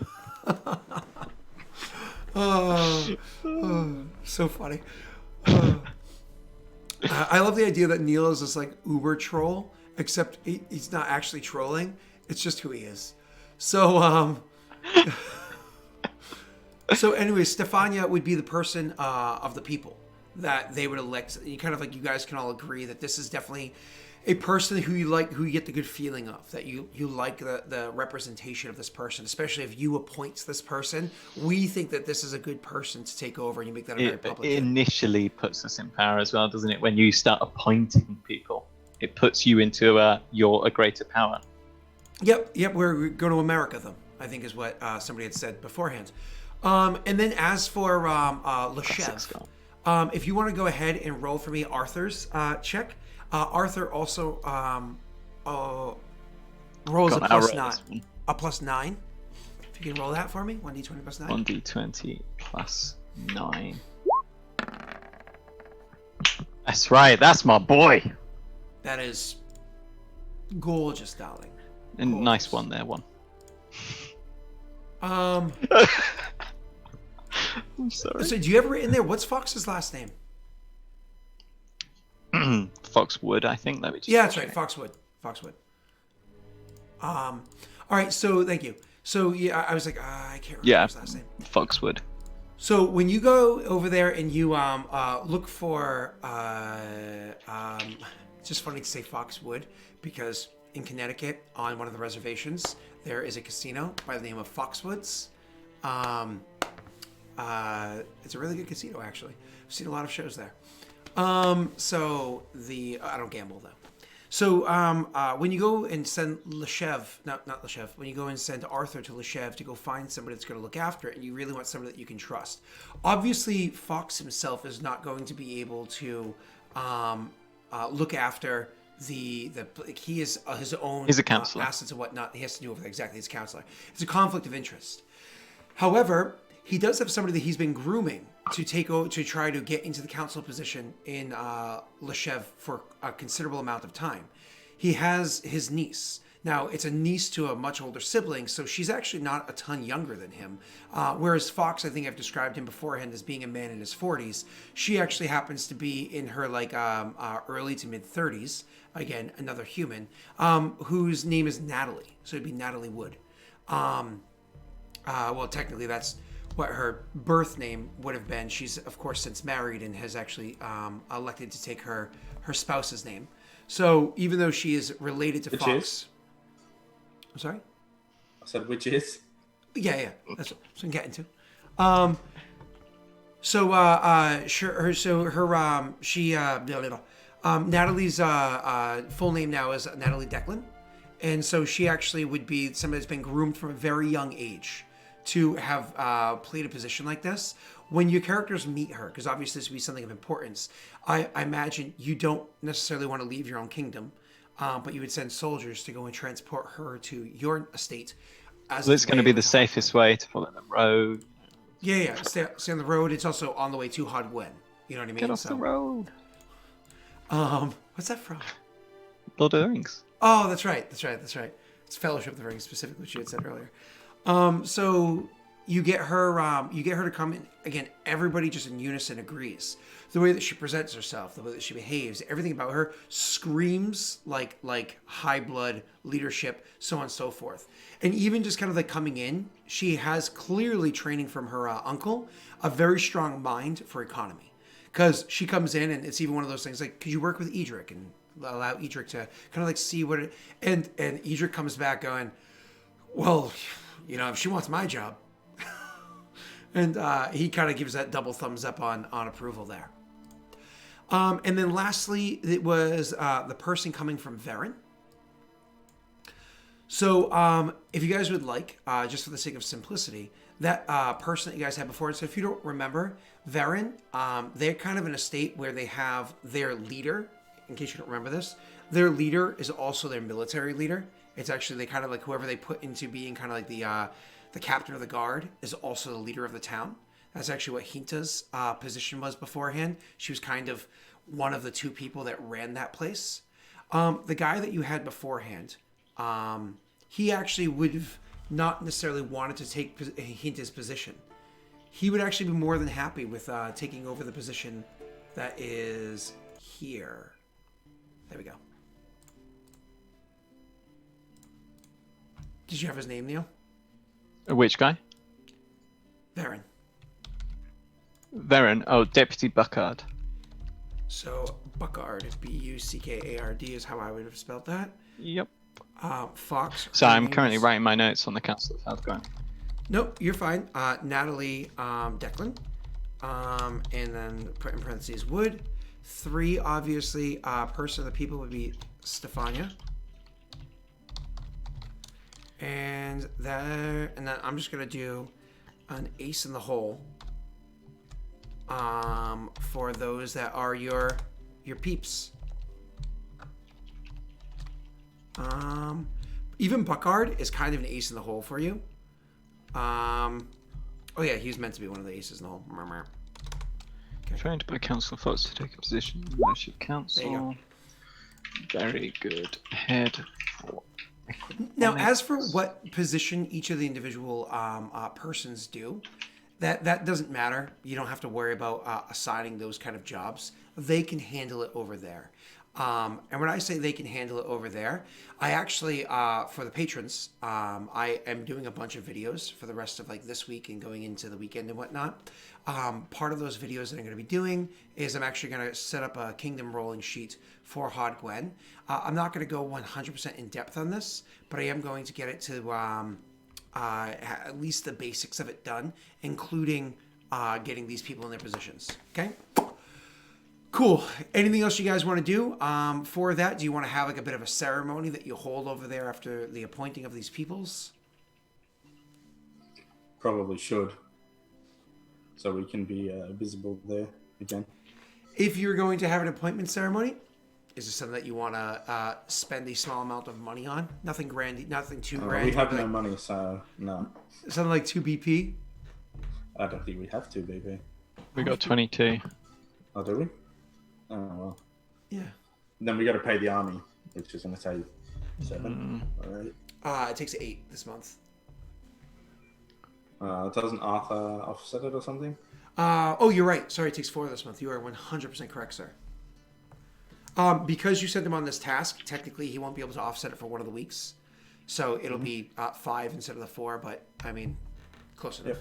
Oh, so funny. I love the idea that Neil is this like uber troll, except he's not actually trolling. It's just who he is. So, so anyway, Stefania would be the person of the people that they would elect. You kind of like, you guys can all agree that this is definitely a person who you like, who you get the good feeling of, that you like the representation of this person, especially if you appoint this person. We think that this is a good person to take over, and you make that a very public. It initially puts us in power as well, doesn't it? When you start appointing people, it puts you into you're a greater power. Yep. We're going to America, though, I think is what somebody had said beforehand. And then as for Leshev, if you want to go ahead and roll for me Arthur's check. Arthur also rolls a +9. If you can roll that for me, 1d20 plus 9. 1d20 plus 9. That's right, that's my boy. That is gorgeous, darling. And Gorgeous. nice one there, one. I'm sorry. So do you have written there, what's Fox's last name? Foxwood, I think. Let me just that's right, Foxwood. All right, so thank you. So yeah, I was like, I can't remember his last name. Foxwood. So when you go over there and you look for, it's just funny to say Foxwood because in Connecticut on one of the reservations there is a casino by the name of Foxwoods. It's a really good casino actually. I've seen a lot of shows there. So I don't gamble though. So when you go and send not Leshev, when you go and send Arthur to Leshev to go find somebody that's going to look after it, and you really want somebody that you can trust. Obviously, Fox himself is not going to be able to look after he is his own He's a counselor. assets and whatnot. He has to do over exactly his counselor. It's a conflict of interest. However, he does have somebody that he's been grooming to take over, to try to get into the council position in Leshev for a considerable amount of time. He has his niece. Now, it's a niece to a much older sibling, so she's actually not a ton younger than him. Whereas Fox, I think I've described him beforehand as being a man in his 40s. She actually happens to be in her early to mid 30s. Again, another human, whose name is Natalie. So it'd be Natalie Wood. Well, technically that's what her birth name would have been. She's, of course, since married and has actually elected to take her spouse's name. So even though she is related to Fox... Is? I'm sorry? I said which is? Yeah. That's what I'm getting to. Natalie's full name now is Natalie Declan. And so she actually would be somebody that's been groomed from a very young age to have played a position like this. When your characters meet her, because obviously this would be something of importance, I imagine you don't necessarily want to leave your own kingdom, but you would send soldiers to go and transport her to your estate. It's going to be the safest way to follow the road, Yeah. Stay on the road. It's also on the way to Hodwen. You know what I mean? Get off the road. What's that from? Lord of the Rings. Oh, that's right. It's Fellowship of the Ring, specifically, which you had said earlier. So you get her to come in again. Everybody just in unison agrees. The way that she presents herself, the way that she behaves, everything about her screams like high blood leadership, so on and so forth. And even just kind of like coming in, she has clearly training from her uncle, a very strong mind for economy. Because she comes in and it's even one of those things like, could you work with Edric and allow Edric to kind of like see what it, and Edric comes back going, well, if she wants my job. And he kind of gives that double thumbs up on approval there. And then lastly, it was the person coming from Varen. So if you guys would like, just for the sake of simplicity, that person that you guys had before. So if you don't remember, Varen, they're kind of in a state where they have their leader. In case you don't remember this, their leader is also their military leader. It's actually they kind of like whoever they put into being kind of like the captain of the guard is also the leader of the town. That's actually what Hinta's position was beforehand. She was kind of one of the two people that ran that place. The guy that you had beforehand, he actually would have not necessarily wanted to take Hinta's position. He would actually be more than happy with taking over the position that is here. There we go. Did you have his name, Neil? Which guy? Varen. Varen. Oh, Deputy Buckard. So Buckard, Buckard is how I would have spelled that. Yep. Fox. So I'm currently writing my notes on the Council of Southground. Nope, you're fine. Natalie Declan. And then put in parentheses Wood. 3, obviously, person of the people would be Stefania. And then I'm just gonna do an ace in the hole. For those that are your peeps. Even Buckard is kind of an ace in the hole for you. Oh yeah, he's meant to be one of the aces in the hole. Okay. Trained by Council of Fox to take a position in Leadership Council. There you go. Very good. Head for Now, as for what position each of the individual persons do, that doesn't matter. You don't have to worry about assigning those kind of jobs. They can handle it over there. And when I say they can handle it over there, I actually, for the patrons, I am doing a bunch of videos for the rest of like this week and going into the weekend and whatnot. Part of those videos that I'm going to be doing is I'm actually going to set up a kingdom rolling sheet for Hod Gwen. I'm not going to go 100% in depth on this, but I am going to get it to at least the basics of it done, including getting these people in their positions. Okay? Cool. Anything else you guys want to do for that? Do you want to have like a bit of a ceremony that you hold over there after the appointing of these peoples? Probably should. So we can be visible there again. If you're going to have an appointment ceremony, is this something that you want to spend a small amount of money on? Nothing grand, nothing too grand. We have no money, so no. Something like 2 BP? I don't think we have to, baby. We got 22. Oh, do we? Oh, well. Yeah. Then we got to pay the army, which is going to take 7. All right. It takes 8 this month. Doesn't Arthur offset it or something? Oh, you're right. Sorry, it takes 4 this month. You are 100% correct, sir. Because you sent him on this task, technically he won't be able to offset it for one of the weeks. So it'll be 5 instead of the 4, but I mean, close enough.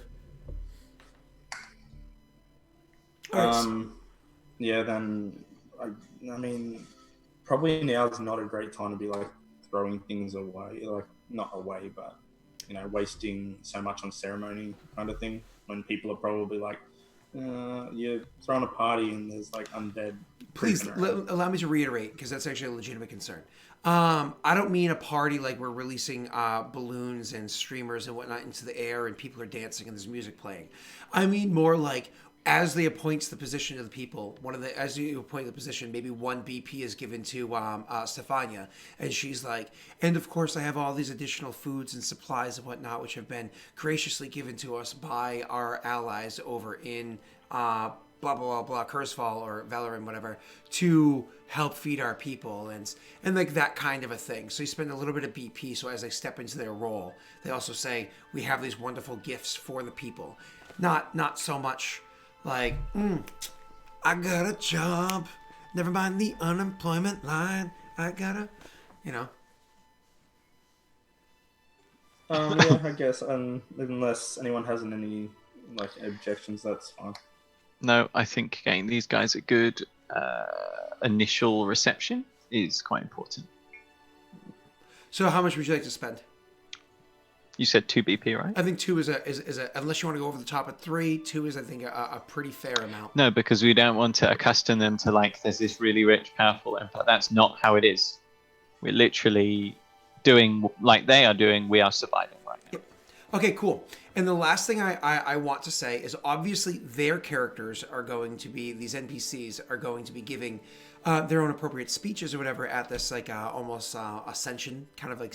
Yep. Right. Yeah, then, I mean, probably now is not a great time to be, like, throwing things away. Like, not away, but, wasting so much on ceremony kind of thing. When people are probably like, you're throwing a party and there's, like, undead. Please, allow me to reiterate, because that's actually a legitimate concern. I don't mean a party like we're releasing balloons and streamers and whatnot into the air and people are dancing and there's music playing. I mean more like as they appoints the position of the people, as you appoint the position, maybe one BP is given to Stefania, and she's like, and of course I have all these additional foods and supplies and whatnot, which have been graciously given to us by our allies over in blah blah blah blah Kurzfall or Valorant, whatever, to help feed our people and like that kind of a thing. So you spend a little bit of BP. So as they step into their role, they also say, we have these wonderful gifts for the people. Not so much like, I got a job. Never mind the unemployment line. I gotta, Yeah, I guess. Unless anyone has any like objections, that's fine. No, I think again these guys are good. Initial reception is quite important. So how much would you like to spend? You said 2 BP, right? I think 2 is a unless you want to go over the top at 3. 2 is I think a pretty fair amount. No, because we don't want to accustom them to like there's this really rich, powerful empire. That's not how it is. We're literally doing like they are doing. We are surviving right now. Yep. Okay, cool. And the last thing I want to say is obviously their characters are going to be, these NPCs are going to be giving their own appropriate speeches or whatever at this like almost ascension kind of like,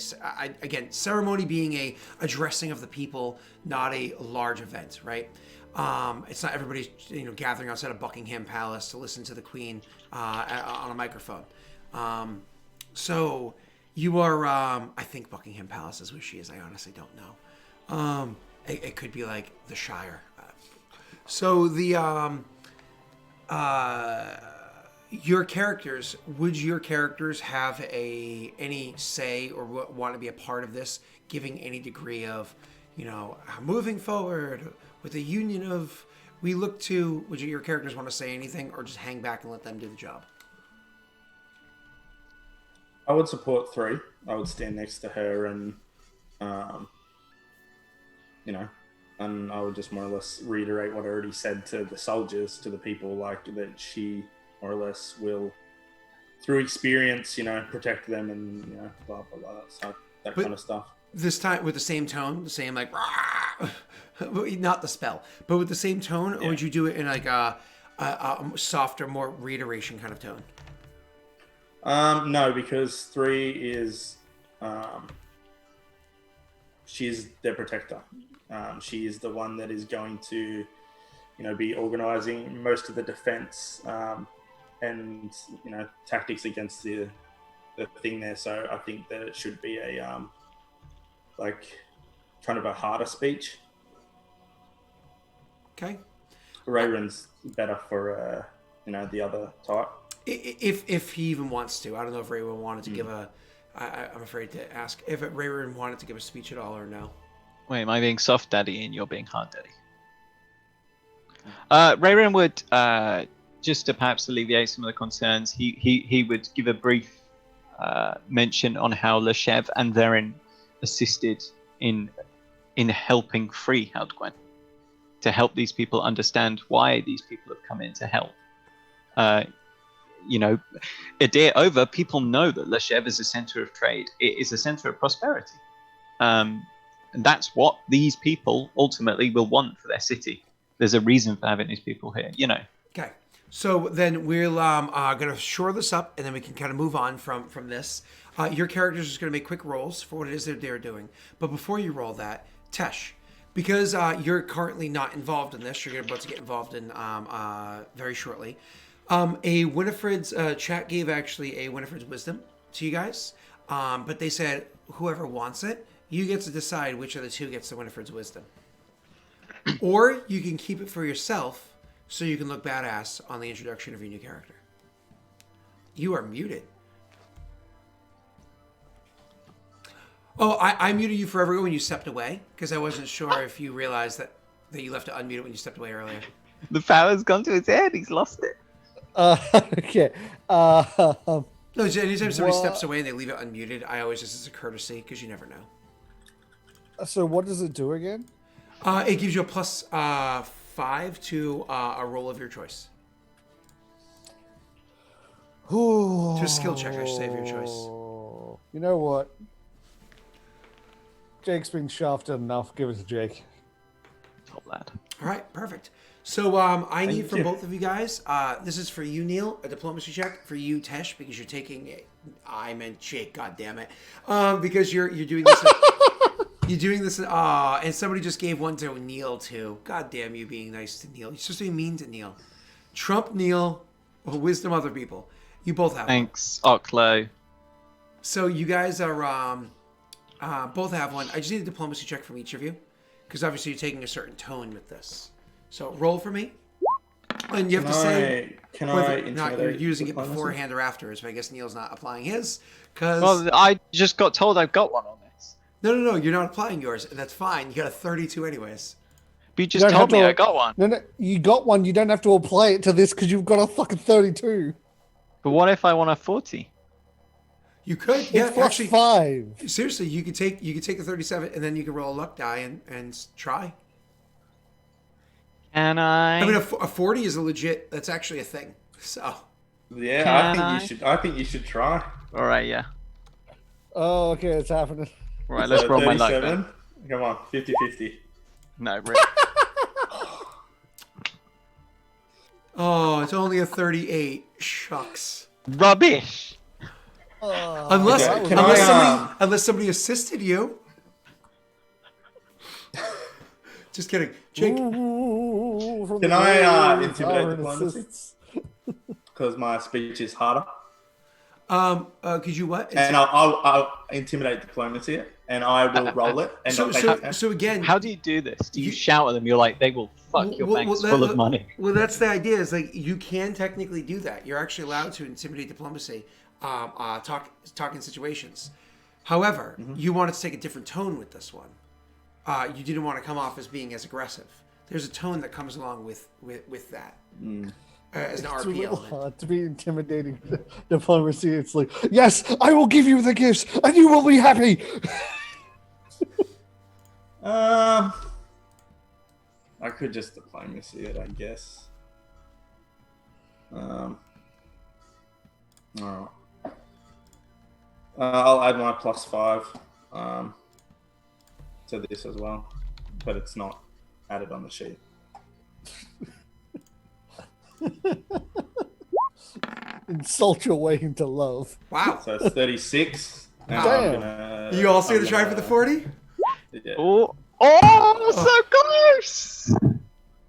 again, ceremony being a addressing of the people, not a large event, right? It's not everybody's gathering outside of Buckingham Palace to listen to the Queen on a microphone. So you are, I think Buckingham Palace is where she is. I honestly don't know. It could be like the Shire. So the your characters, would your characters have any say or want to be a part of this, giving any degree of, moving forward with the union of we look to? Would your characters want to say anything, or just hang back and let them do the job? I would support 3. I would stand next to her and, and I would just more or less reiterate what I already said to the soldiers, to the people, like that she more or less will, through experience, protect them and, blah, blah, blah, so that kind of stuff. This time with the same tone, the same like, not the spell, but with the same tone, or would you do it in like a softer, more reiteration kind of tone? No, because 3 is, she's their protector. She is the one that is going to, be organizing most of the defense and, tactics against the thing there. So I think that it should be a, kind of a harder speech. Okay. Rayron's better for, the other type. If he even wants to. I don't know if Rayron wanted to give I'm afraid to ask if Rayron wanted to give a speech at all or no. Wait, am I being soft daddy and you're being hard daddy? Rayron would, just to perhaps alleviate some of the concerns, he would give a brief mention on how Leshev and Theron assisted in helping free Haldgwen, to help these people understand why these people have come in to help. A day over, people know that Leshev is a center of trade. It is a center of prosperity. And that's what these people ultimately will want for their city. There's a reason for having these people here, Okay. So then we'll going to shore this up, and then we can kind of move on from this. Your characters are just going to make quick rolls for what it is that they're doing. But before you roll that, Tesh, because you're currently not involved in this, you're about to get involved in very shortly. A Winifred's chat gave actually a Winifred's wisdom to you guys, but they said whoever wants it, you get to decide which of the two gets the Winifred's wisdom. Or you can keep it for yourself so you can look badass on the introduction of your new character. You are muted. Oh, I muted you forever ago when you stepped away, because I wasn't sure if you realized that you left to unmute it when you stepped away earlier. The power's gone to his head. He's lost it. Okay. No, anytime somebody steps away and they leave it unmuted, I always just as a courtesy, because you never know. So what does it do again? It gives you a plus 5 to a roll of your choice. To a skill check, I should say, of your choice. You know what? Jake's been shafted enough. Give it to Jake. Top lad. All right, perfect. So I need Thank from you. both of you guys. This is for you, Neil, a diplomacy check. For you, Tesh, because you're taking. I meant Jake. God damn it. Because you're doing this. You're doing this. And somebody just gave one to Neil too. God damn you, being nice to Neil. You're supposed to be mean to Neil. Trump Neil, or wisdom other people. You both have. Thanks, Oklo. One. So you guys are both have one. I just need a diplomacy check from each of you, because obviously you're taking a certain tone with this. So roll for me, and you have to say Can whether I or not you're intimidate using it diplomacy? beforehand or afterwards. But I guess Neil's not applying his, because Well, I just got told I've got one on this. no, you're not applying yours, and that's fine. You got a 32 anyways. But you You just don't told have me to- I got one. No, you got one. You don't have to apply it to this because you've got a fucking 32. But what if I want a 40? You could, It's yeah, plus actually. 5. Seriously, you could take a 37, and then you can roll a luck die and try. Can I? I mean, a 40 is a legit. That's actually a thing. So. Yeah, Can I I? think you should. I think you should try. All right, yeah. Oh, okay, it's happening. All right, let's roll my luck then. Come on, 50-50. No, really. Oh, it's only a 38. Shucks. Rubbish. Unless Okay, can unless I, somebody unless somebody assisted you. Just kidding, Jake. Can I intimidate diplomacy? Because my speech is harder. Could you what? And I'll intimidate diplomacy, and I will roll it. And not take it. So again, How do you do this? Do you shout at them? You're like, they will fuck your banks full of money. Well, that's the idea. Is like you can technically do that. You're actually allowed to intimidate diplomacy, talk in situations. However, you wanted to take a different tone with this one. You didn't want to come off as being as aggressive. There's a tone that comes along with that as an It's RP real element. hard to be intimidating diplomacy. It's like, yes, I will give you the gifts, and you will be happy. I could just diplomacy it, I guess. All right. I'll add my +5 to this as well, but it's not added on the sheet. Insult your way into love. Wow. So it's 36. And Damn. You all see the try for the 40? Yeah. Oh, so close!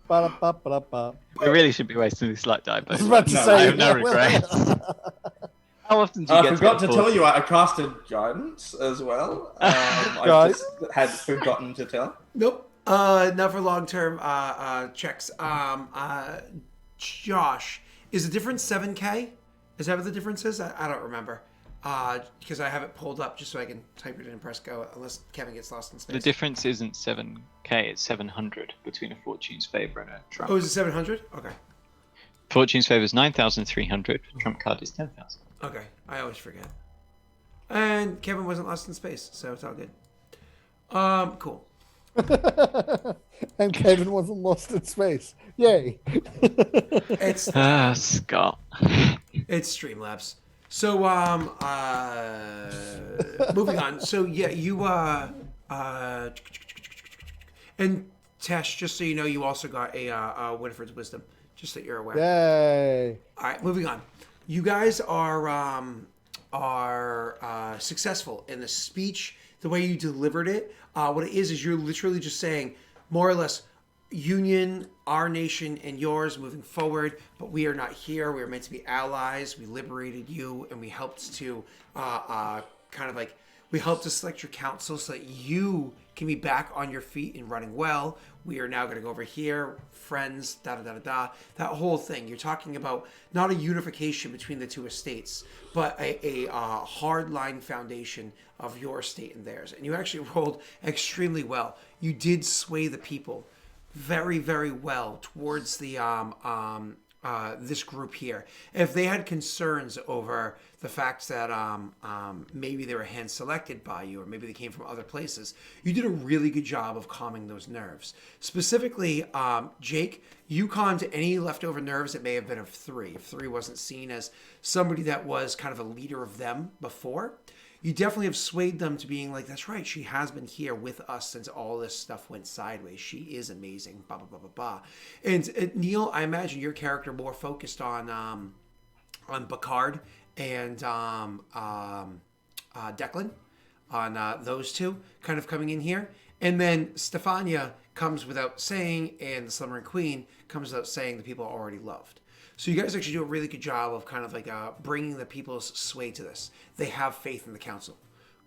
Ba-da-ba-ba-da-ba. We really should be wasting this luck die, I was but about to No, say, I have no regrets. How often do you I get forgot to get tell you, I casted guidance as well. I Guys? just had forgotten to tell. Nope. Not for long-term checks. Josh, is the difference 7K? Is that what the difference is? I don't remember. Because I have it pulled up just so I can type it in and press go, unless Kevin gets lost in space. The difference isn't 7k, it's 700 between a Fortune's Favor and a Trump. Oh, is it 700? Okay. Fortune's Favor is 9,300, Trump card is 10,000. Okay. I always forget. And Kevin wasn't lost in space, so it's all good. Cool. and Kevin wasn't lost in space. Yay. It's Scott. it's Streamlabs. So moving on. So yeah, you and Tesh, just so you know, you also got a Winifred's Wisdom, just that you're aware. Yay. All right, moving on. You guys are successful in the speech, the way you delivered it. What it is you're literally just saying, more or less, Union, our nation, and yours moving forward. But we are not here. We are meant to be allies. We liberated you, and we helped to we helped to select your council so that you can be back on your feet and running well. We are now going to go over here, friends, da-da-da-da-da. That whole thing. You're talking about not a unification between the two estates, but a hard-line foundation of your state and theirs. And you actually rolled extremely well. You did sway the people very, very well towards the this group here. If they had concerns over the fact that maybe they were hand selected by you, or maybe they came from other places, you did a really good job of calming those nerves. Specifically, Jake, you calmed any leftover nerves that may have been of 3. If 3 wasn't seen as somebody that was kind of a leader of them before, you definitely have swayed them to being like, that's right, she has been here with us since all this stuff went sideways. She is amazing. Blah blah blah blah blah. And Neil, I imagine your character more focused on Bacard and Declan, on those two kind of coming in here. And then Stefania comes without saying, and the Slumbering Queen comes without saying, the people are already loved. So you guys actually do a really good job of kind of like bringing the people's sway to this. They have faith in the council.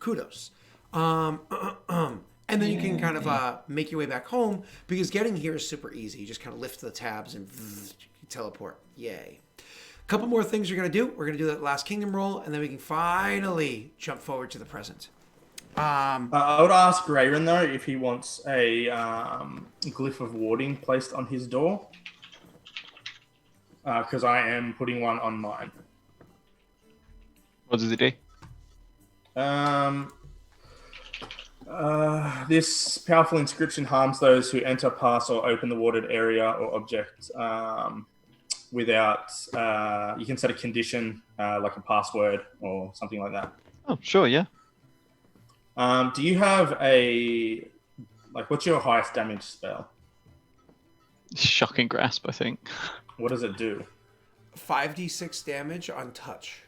Kudos. And then you can kind of make your way back home, because getting here is super easy. You just kind of lift the tabs and teleport. Yay. A couple more things we're going to do. We're going to do that last kingdom roll, and then we can finally jump forward to the present. I would ask Rayron, though, if he wants a glyph of warding placed on his door. Because I am putting one on mine. What does it do? This powerful inscription harms those who enter, pass, or open the warded area or object without... you can set a condition, like a password or something like that. Oh, sure, yeah. Do you have a... Like, what's your highest damage spell? Shocking Grasp, I think. What does it do? 5d6 damage on touch.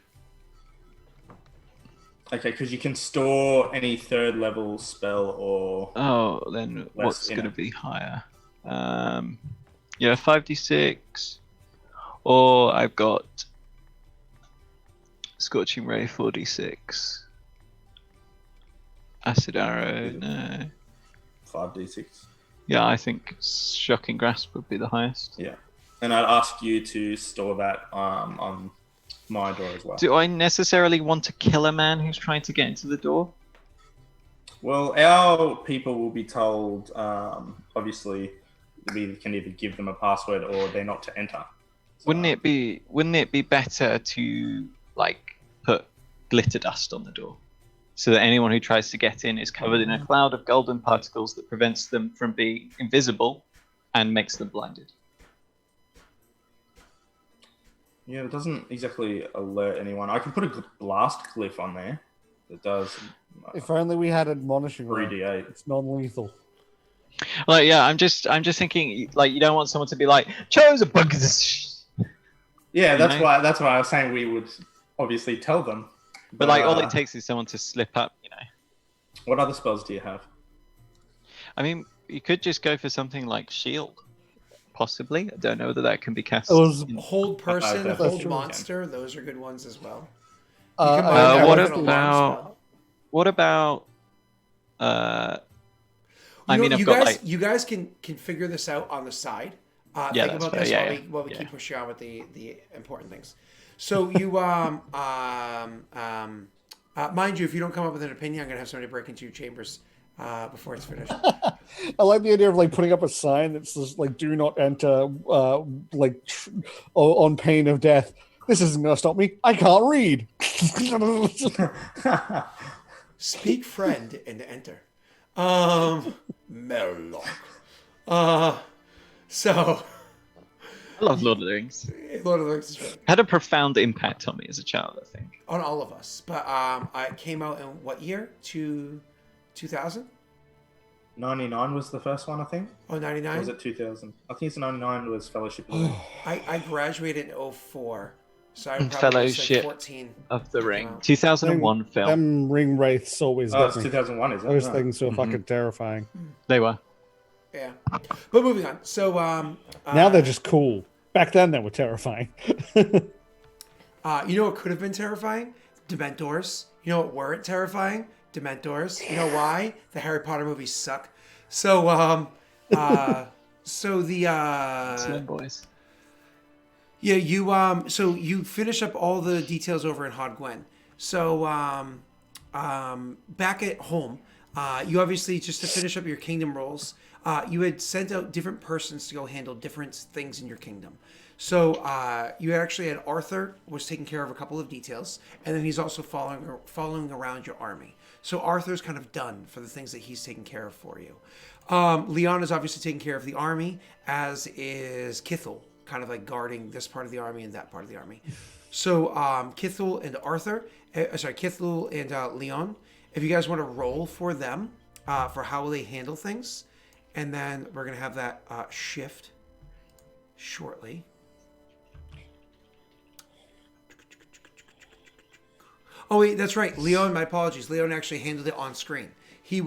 Okay, because you can store any third level spell or... Oh, then what's going to be higher? Yeah, 5d6. Or I've got Scorching Ray 4d6. Acid Arrow, no. 5d6. Yeah, I think Shocking Grasp would be the highest. Yeah. And I'd ask you to store that on my door as well. Do I necessarily want to kill a man who's trying to get into the door? Well, our people will be told, obviously, we can either give them a password or they're not to enter. So, Wouldn't it be better to like put glitter dust on the door, so that anyone who tries to get in is covered in a cloud of golden particles that prevents them from being invisible and makes them blinded? Yeah, it doesn't exactly alert anyone. I can put a blast glyph on there that does... If only we had admonishing. 3d8. It's non-lethal. Like, yeah, I'm just thinking, like, you don't want someone to be like, chose a bug. Yeah, that's You know? why I was saying we would obviously tell them. But like, all it takes is someone to slip up, you know. What other spells do you have? I mean, you could just go for something like shield, possibly. I don't know whether that can be cast. It was Hold person, definitely hold can. monster. Those are good ones as well. I what have an to- alarm spell. What about? I mean, I've you got guys, like. you guys can figure this out on the side. Yeah, Think that's about fair. this Yeah, while we yeah. keep pushing on with the important things. So you mind you, if you don't come up with an opinion, I'm gonna have somebody break into your chambers before it's finished. I like the idea of like putting up a sign that says like "Do not enter," on pain of death. This isn't gonna stop me. I can't read. Speak friend and enter. Merlock. So I love Lord of the Rings. Lord of the Rings is really Had a profound impact on me as a child, I think. on all of us. But it came out in what year? 2000? 99 was the first one, I think. Oh, Or 99? was it 2000? I think it's 99 was Fellowship. of the Ring. I graduated in 04. So I probably was Fellowship like 14. of the Ring. Wow. 2001 film. Them ring wraiths always Oh, got it's me. 2001, is it? Those Oh. things are fucking terrifying. They were. Yeah. But moving on. So Now they're just cool. Back then they were terrifying. you know what could have been terrifying? Dementors. You know what weren't terrifying? Dementors. You know why? The Harry Potter movies suck. So Slim boys. yeah, you so you finish up all the details over in Hod Gwen. So back at home, you obviously, just to finish up your kingdom rolls, you had sent out different persons to go handle different things in your kingdom. So you actually had Arthur was taking care of a couple of details, and then he's also following around your army. So Arthur's kind of done for the things that he's taking care of for you. Leon is obviously taking care of the army, as is Kithel, kind of like guarding this part of the army and that part of the army. So Kithel and Arthur Kithul and Leon. If you guys want to roll for them, for how they handle things, and then we're gonna have that shift shortly. Oh wait, that's right. Leon, my apologies. Leon actually handled it on screen. He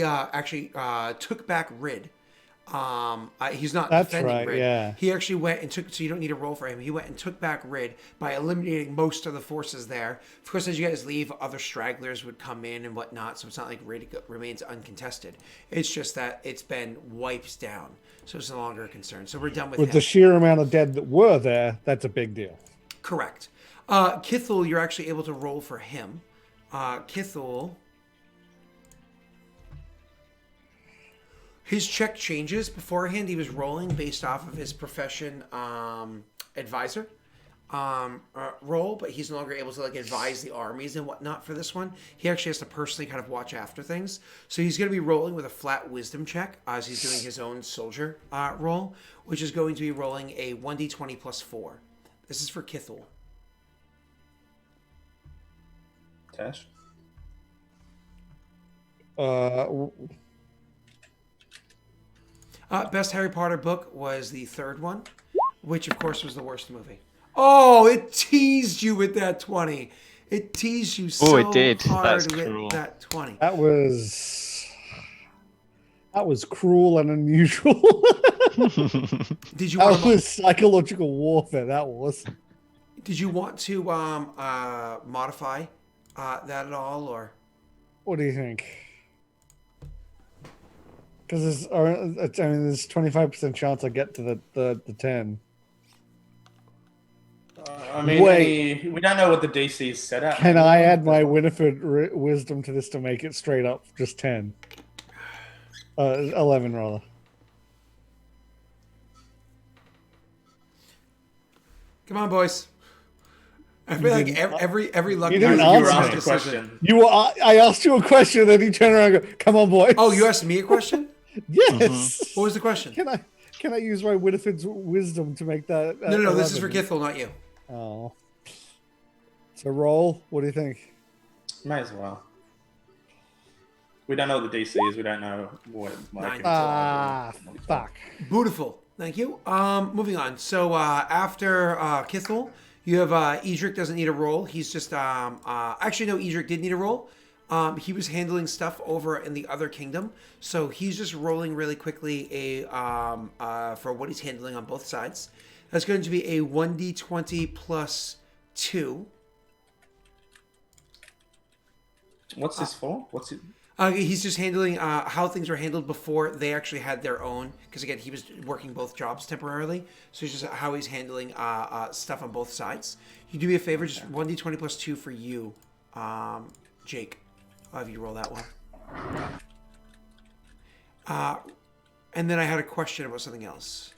actually took back Rid. He's not That's defending right, Rid. yeah. He actually went and took, so you don't need a roll for him. He went and took back Rid by eliminating most of the forces there. Of course, as you guys leave, other stragglers would come in and whatnot, so it's not like Rid remains uncontested. It's just that it's been wiped down, so it's no longer a concern. So we're done with him. The sheer amount of dead that were there, that's a big deal. Correct. Kithul, you're actually able to roll for him. Kithul, his check changes. Beforehand, he was rolling based off of his profession advisor role, but he's no longer able to like advise the armies and whatnot for this one. He actually has to personally kind of watch after things. So he's going to be rolling with a flat wisdom check as he's doing his own soldier roll, which is going to be rolling a 1d20 plus 4. This is for Kithul. Tash? Best Harry Potter book was the third one, which of course was the worst movie. Oh, it teased you with that 20. It teased you so it did. hard That's with cruel. that 20. That was cruel and unusual. Did you That want was psychological warfare. That was. Did you want to modify that at all, or? What do you think? Because there's 25% chance I get to the 10. I mean, Wait. we don't know what the DC is set at. Can I add my Winifred wisdom to this to make it straight up just 10? 11 rather. Come on, boys. I feel like every lucky You didn't guy You were answer asked a decision. question. I asked you a question, then you turn around and go, "Come on, boys." Oh, you asked me a question? Yes. What was the question? Can I use my Winifred's wisdom to make that? No, this is for 11? Kithul, not you. Oh. So roll. What do you think? May as well. We don't know what the DC is. We don't know what like. Fuck. Beautiful. Thank you. Moving on. So after Kithul, you have Edric doesn't need a roll. He's just actually no, Edric did need a roll. He was handling stuff over in the other kingdom, so he's just rolling really quickly for what he's handling on both sides. That's going to be a 1d20 plus 2. What's this for? What's it? He's just handling how things were handled before they actually had their own. Because again, he was working both jobs temporarily, so it's just how he's handling stuff on both sides. You do me a favor, just 1d20 plus 2 for you, Jake. I'll have you roll that one. And then I had a question about something else.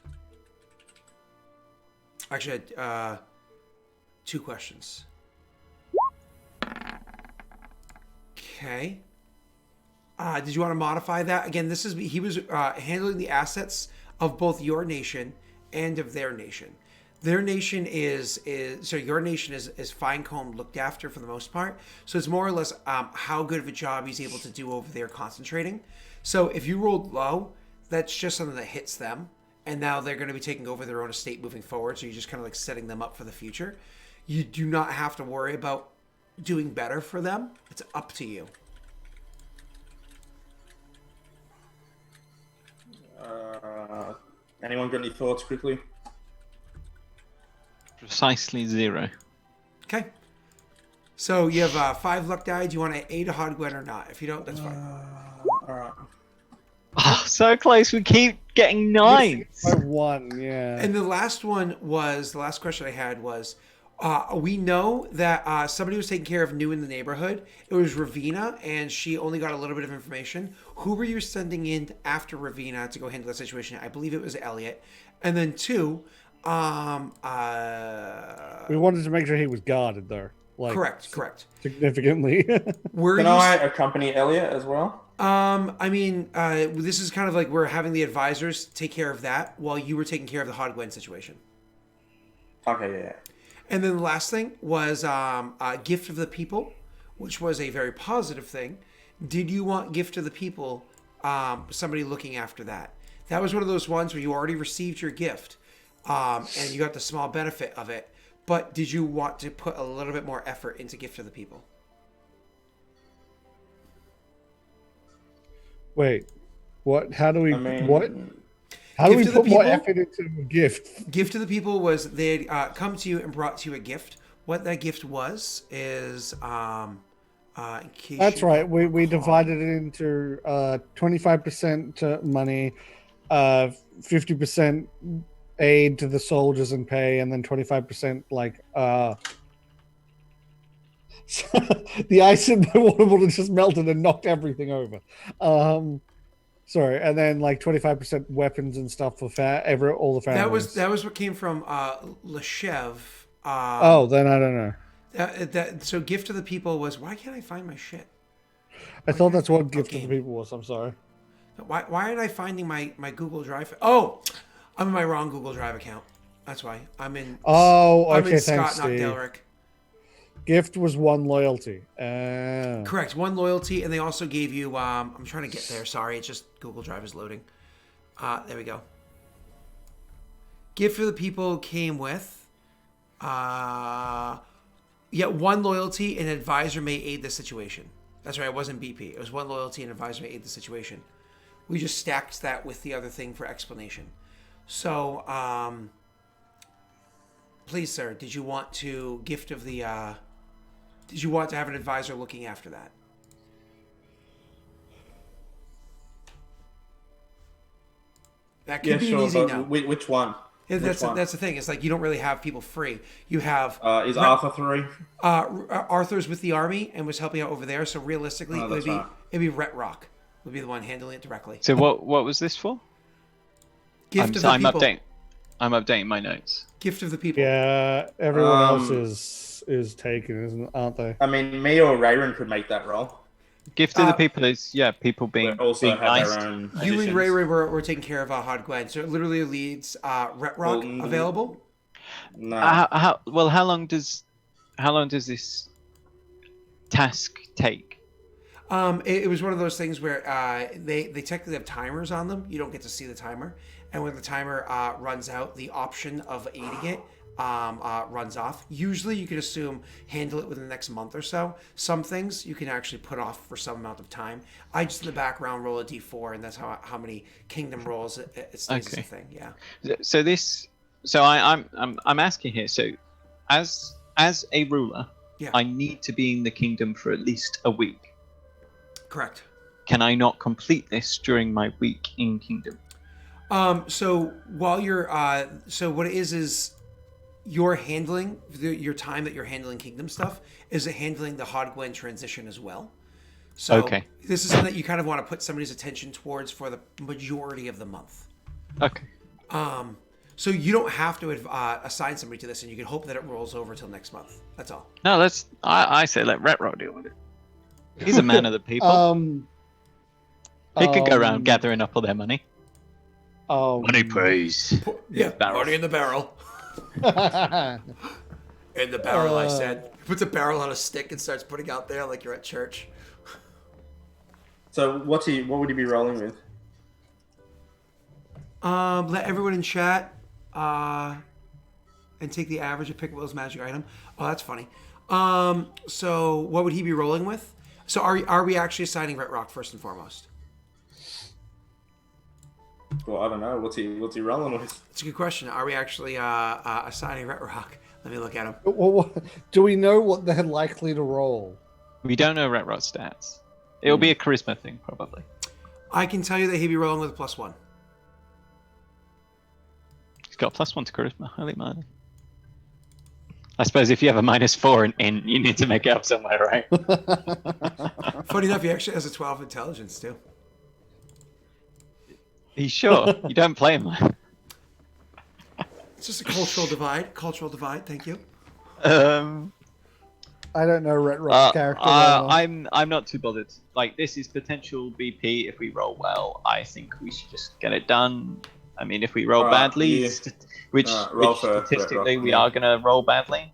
Actually, I had 2 questions. Okay. Did you want to modify that? Again, he was handling the assets of both your nation and of their nation. Their nation your nation is fine-combed, looked after for the most part. So it's more or less how good of a job he's able to do over there concentrating. So if you rolled low, that's just something that hits them. And now they're going to be taking over their own estate moving forward. So you're just kind of like setting them up for the future. You do not have to worry about doing better for them. It's up to you. Anyone got any thoughts quickly? Precisely 0. Okay. So you have 5 luck die. Do you want to aid a Hodgwen or not? If you don't, that's fine. All right. Oh, so close. We keep getting 9s. By 1, yeah. And the last question I had was, we know that somebody was taking care of new in the neighborhood. It was Ravina, and she only got a little bit of information. Who were you sending in after Ravina to go handle that situation? I believe it was Elliot. And then 2, We wanted to make sure he was guarded there. Like, correct. Significantly. Can I accompany Elliot as well? This is kind of like we're having the advisors take care of that while you were taking care of the Hodgwen situation. Okay, yeah. And then the last thing was Gift of the People, which was a very positive thing. Did you want Gift of the People, somebody looking after that? That was one of those ones where you already received your gift and you got the small benefit of it. But did you want to put a little bit more effort into Gift of the People? Wait, what? How do we? I mean, what? How do we Gift of the put more people? effort into a gift? Gift of the People was they had come to you and brought to you a gift. What that gift was is, in case That's you right. don't We recall- divided it into 25% money, 50% aid to the soldiers and pay, and then 25% like the ice in the water bottle just melted and knocked everything over. Sorry, and then like 25% weapons and stuff for all the families. That was what came from Leshev. Oh, then I don't know. So Gift of the People was, why can't I find my shit? I thought that's what gift Okay. of the people was. I'm sorry. Why aren't I finding my Google Drive? Oh, I'm in my wrong Google Drive account. That's why. I'm in Okay, Scott, thanks, not Steve. Daelric. Gift was one loyalty. Correct. One loyalty, and they also gave you I'm trying to get there, sorry, it's just Google Drive is loading. There we go. Gift for the People came with one loyalty, and advisor may aid the situation. That's right, it wasn't BP. It was one loyalty and advisor may aid the situation. We just stacked that with the other thing for explanation. So, please, sir, did you want to did you want to have an advisor looking after that? That could be an easy no. Which one? Yeah, that's one? that's the thing. It's like you don't really have people free. You have Is Arthur 3? Arthur's with the army and was helping out over there. So realistically, it'd be Rhett Rock would be the one handling it directly. So what was this for? Gift of the People. I'm updating my notes. Gift of the People. Yeah, everyone else is taken, aren't they? I mean, me or Rayron could make that role. Gift of the People is people being But also being have nice. their own. You and additions. Ray were taking care of Hod Gwen. So it literally leads Rhett Rock available. No. How long does this task take? It was one of those things where they technically have timers on them. You don't get to see the timer, and when the timer runs out, the option of aiding it runs off. Usually, you can assume handle it within the next month or so. Some things you can actually put off for some amount of time. I just in the background roll a d4, and that's how many kingdom rolls it stays as a thing. Yeah. So I'm asking here. So, as a ruler, Yeah. I need to be in the kingdom for at least a week. Correct. Can I not complete this during my week in kingdom? So while you're so what it is you're handling your time that you're handling kingdom stuff is it handling the Hod Gwen transition as well. So Okay. This is something that you kind of want to put somebody's attention towards for the majority of the month. Okay. So you don't have to assign somebody to this, and you can hope that it rolls over till next month. That's all. No, I say let Retro deal with it. He's a man of the people. He could go around gathering up all their money. Money, please. Yeah, barrel. money in the barrel. In the barrel, I said. He puts a barrel on a stick and starts putting out there like you're at church. So what would he be rolling with? Let everyone in chat and take the average of pick Will's magic item. Oh, that's funny. So what would he be rolling with? So are we actually assigning Rhett Rock first and foremost? Well, I don't know. What's he rolling with? That's a good question. Are we actually assigning Rhett Rock? Let me look at him. Well, do we know what they're likely to roll? We don't know Retrot's stats. It'll be a charisma thing, probably. I can tell you that he'd be rolling with a +1. He's got a +1 to charisma. Holy moly. I suppose if you have a -4 in, you need to make it up somewhere, right? Funny enough, he actually has a 12 intelligence too. He's sure. You don't play him. It's just a cultural divide. Cultural divide. Thank you. I don't know Rhett Rock's character. well. I'm not too bothered. Like, this is potential BP. If we roll well, I think we should just get it done. I mean, if we roll badly, yeah. which Roll for statistically Rock, we yeah. are going to roll badly,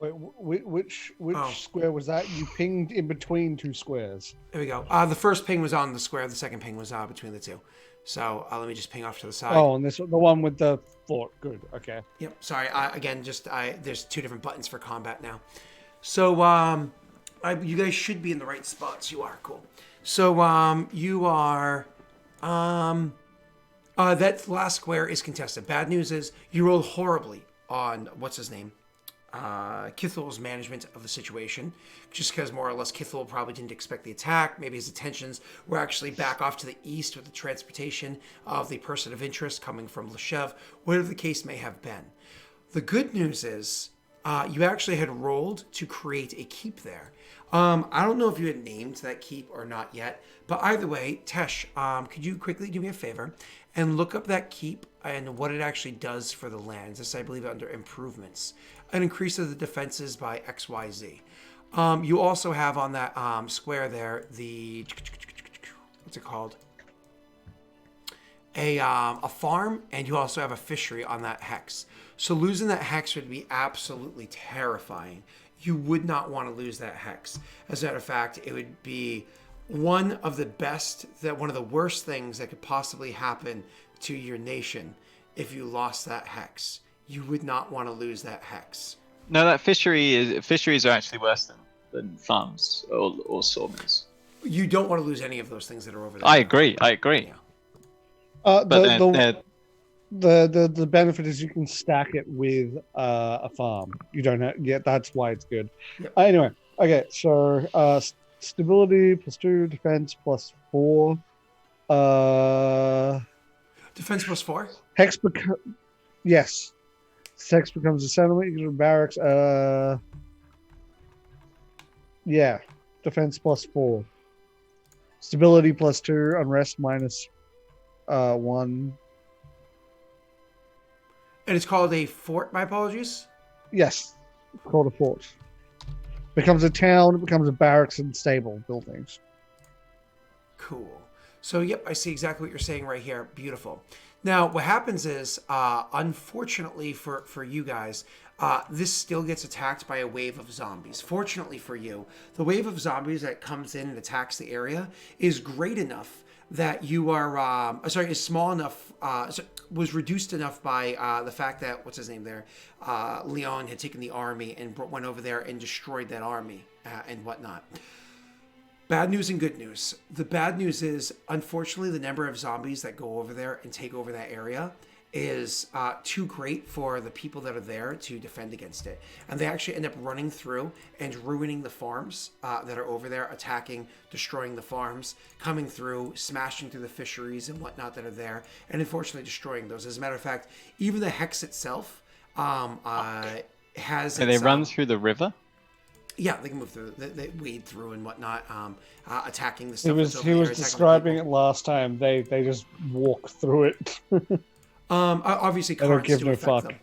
Wait, which Oh. square was that? You pinged in between two squares. There we go. The first ping was on the square. The second ping was between the two. So let me just ping off to the side. Oh, and the one with the fort. Good. Okay. Yep. Sorry. Again, there's two different buttons for combat now. So you guys should be in the right spots. You are cool. So you are. That last square is contested. Bad news is you rolled horribly on what's his name. Kithel's management of the situation, just because more or less Kithel probably didn't expect the attack. Maybe his attentions were actually back off to the east with the transportation of the person of interest coming from Leshev, whatever the case may have been. The good news is you actually had rolled to create a keep there. I don't know if you had named that keep or not yet, but either way, Tesh, could you quickly do me a favor and look up that keep and what it actually does for the lands? This, I believe, under improvements. An increase of the defenses by XYZ. You also have on that square there the what's it called? A farm, and you also have a fishery on that hex. So losing that hex would be absolutely terrifying. You would not want to lose that hex. As a matter of fact, it would be one of the worst things that could possibly happen to your nation if you lost that hex. You would not want to lose that hex. No, that fisheries are actually worse than farms or sawmills. You don't want to lose any of those things that are over there. I agree. Yeah. The benefit is you can stack it with a farm. You don't have, yeah, that's why it's good. Yep. Anyway, okay, so stability +2, defense +4. Defense +4? Hex yes. Hex becomes a settlement. You can do barracks. Yeah, defense +4. Stability +2. Unrest -1. And it's called a fort, my apologies? Yes, it's called a fort. Becomes a town, it becomes a barracks and stable buildings. Cool. So, yep, I see exactly what you're saying right here. Beautiful. Now, what happens is, unfortunately for you guys, this still gets attacked by a wave of zombies. Fortunately for you, the wave of zombies that comes in and attacks the area is great enough that you are, is small enough, was reduced enough by the fact that, what's his name there, Leon had taken the army and went over there and destroyed that army and whatnot. Bad news and good news. The bad news is, unfortunately, the number of zombies that go over there and take over that area is too great for the people that are there to defend against it. And they actually end up running through and ruining the farms that are over there, attacking, destroying the farms, coming through, smashing through the fisheries and whatnot that are there, and unfortunately destroying those. As a matter of fact, even the hex itself has... Do they run through the river? Yeah, they can move through. They wade through and whatnot, attacking the stuff. He was describing it last time. They just walk through it. Obviously, they don't give do no affect fuck. them.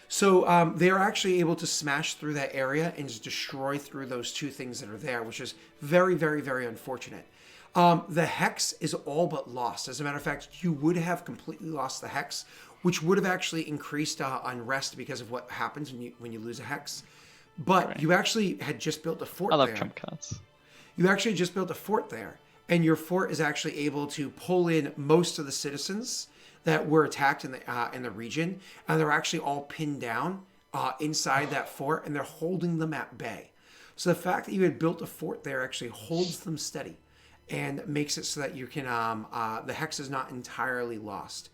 So they are actually able to smash through that area and just destroy through those two things that are there, which is very, very, very unfortunate. The hex is all but lost. As a matter of fact, you would have completely lost the hex, which would have actually increased unrest because of what happens when you lose a hex. But right. You actually had just built a fort there. I love trump cards. You actually just built a fort there, and your fort is actually able to pull in most of the citizens that were attacked in the region, and they're actually all pinned down inside that fort, and they're holding them at bay. So the fact that you had built a fort there actually holds them steady, and makes it so that you can the hex is not entirely lost,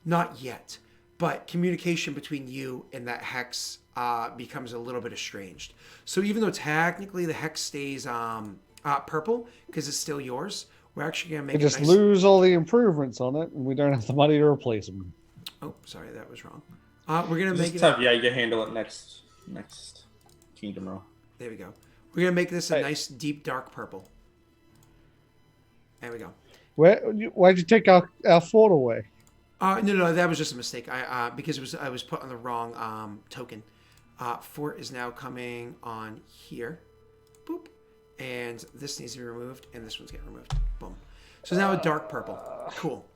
not yet. But communication between you and that hex becomes a little bit estranged. So even though technically the hex stays purple because it's still yours, we're actually going to make it just lose all the improvements on it, and we don't have the money to replace them. Oh, sorry, that was wrong. We're going to make it... Just have Jaeger handle it next Kingdom roll. There we go. We're going to make this a nice, deep, dark purple. There we go. Why'd you take our fort away? No, that was just a mistake. Because I was put on the wrong token. Fort is now coming on here. Boop. And this needs to be removed, and this one's getting removed. Boom. So now a dark purple. Cool.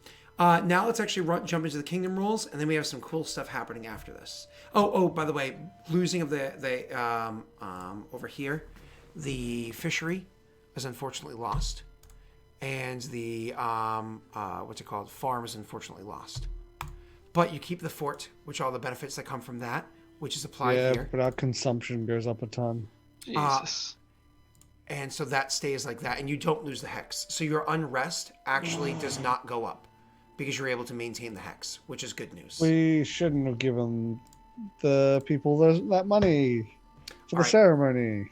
Now let's actually jump into the kingdom rules, and then we have some cool stuff happening after this. Oh, by the way, losing of the over here, the fishery is unfortunately lost, and the farm is unfortunately lost. But you keep the fort, which are all the benefits that come from that, which is applied here. But our consumption goes up a ton. Jesus. And so that stays like that, and you don't lose the hex. So your unrest actually does not go up because you're able to maintain the hex, which is good news. We shouldn't have given the people that money for the right. ceremony.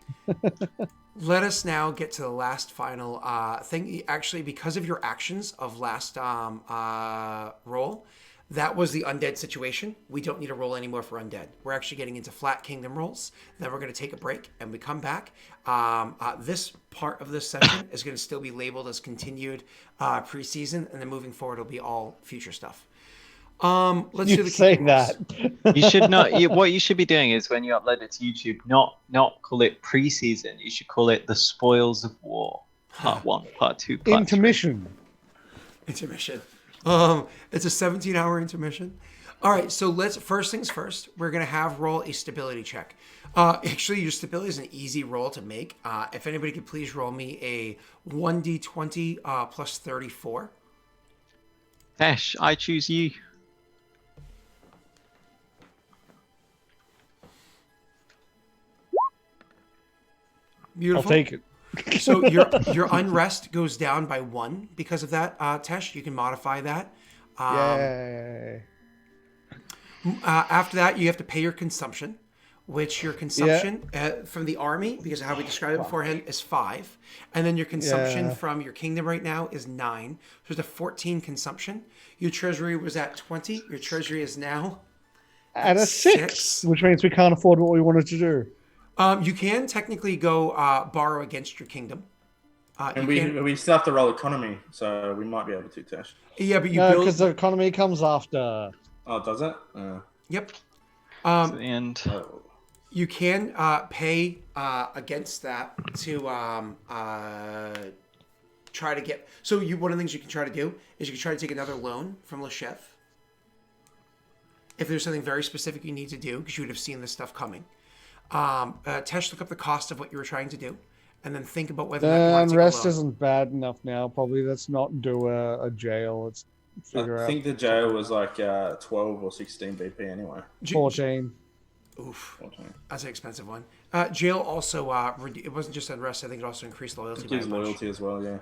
Let us now get to the last final thing. Actually, because of your actions of last roll, that was the undead situation. We don't need to roll anymore for undead. We're actually getting into flat kingdom rolls. Then we're going to take a break and we come back. This part of this session is going to still be labeled as continued preseason, and then moving forward, it'll be all future stuff. Let's do the say kingdom rolls. that. You should not. What you should be doing is when you upload it to YouTube, not call it preseason. You should call it the Spoils of War, Part 1, Part 2, Part 3. Intermission. It's a 17-hour intermission. All right, so first things first, we're going to roll a stability check. Actually, your stability is an easy roll to make. If anybody could please roll me a 1d20 plus 34. Ash, I choose you. Beautiful. I'll take it. So your unrest goes down by 1 because of that, Tesh. You can modify that. Yay. After that, you have to pay your consumption, which your consumption from the army, because of how we described it beforehand, is 5. And then your consumption from your kingdom right now is 9. So there's a 14 consumption. Your treasury was at 20. Your treasury is now at a 6, which means we can't afford what we wanted to do. You can technically go borrow against your kingdom. And we still have to roll economy, so we might be able to, Tesh. Yeah, but no, because the economy comes after. Oh, does it? Yep. At the end. You can pay against that to try to get. So one of the things you can try to do is you can try to take another loan from Le Chef. If there's something very specific you need to do, because you would have seen this stuff coming. Tesh, look up the cost of what you were trying to do, and then think about whether that unrest isn't bad enough now. Probably let's not do a jail. Let's figure out. I think the jail was like 12 or 16 BP anyway. 14. Oof, 14. That's an expensive one. Jail also it wasn't just unrest. I think it also increased loyalty. It gives loyalty as well, yeah.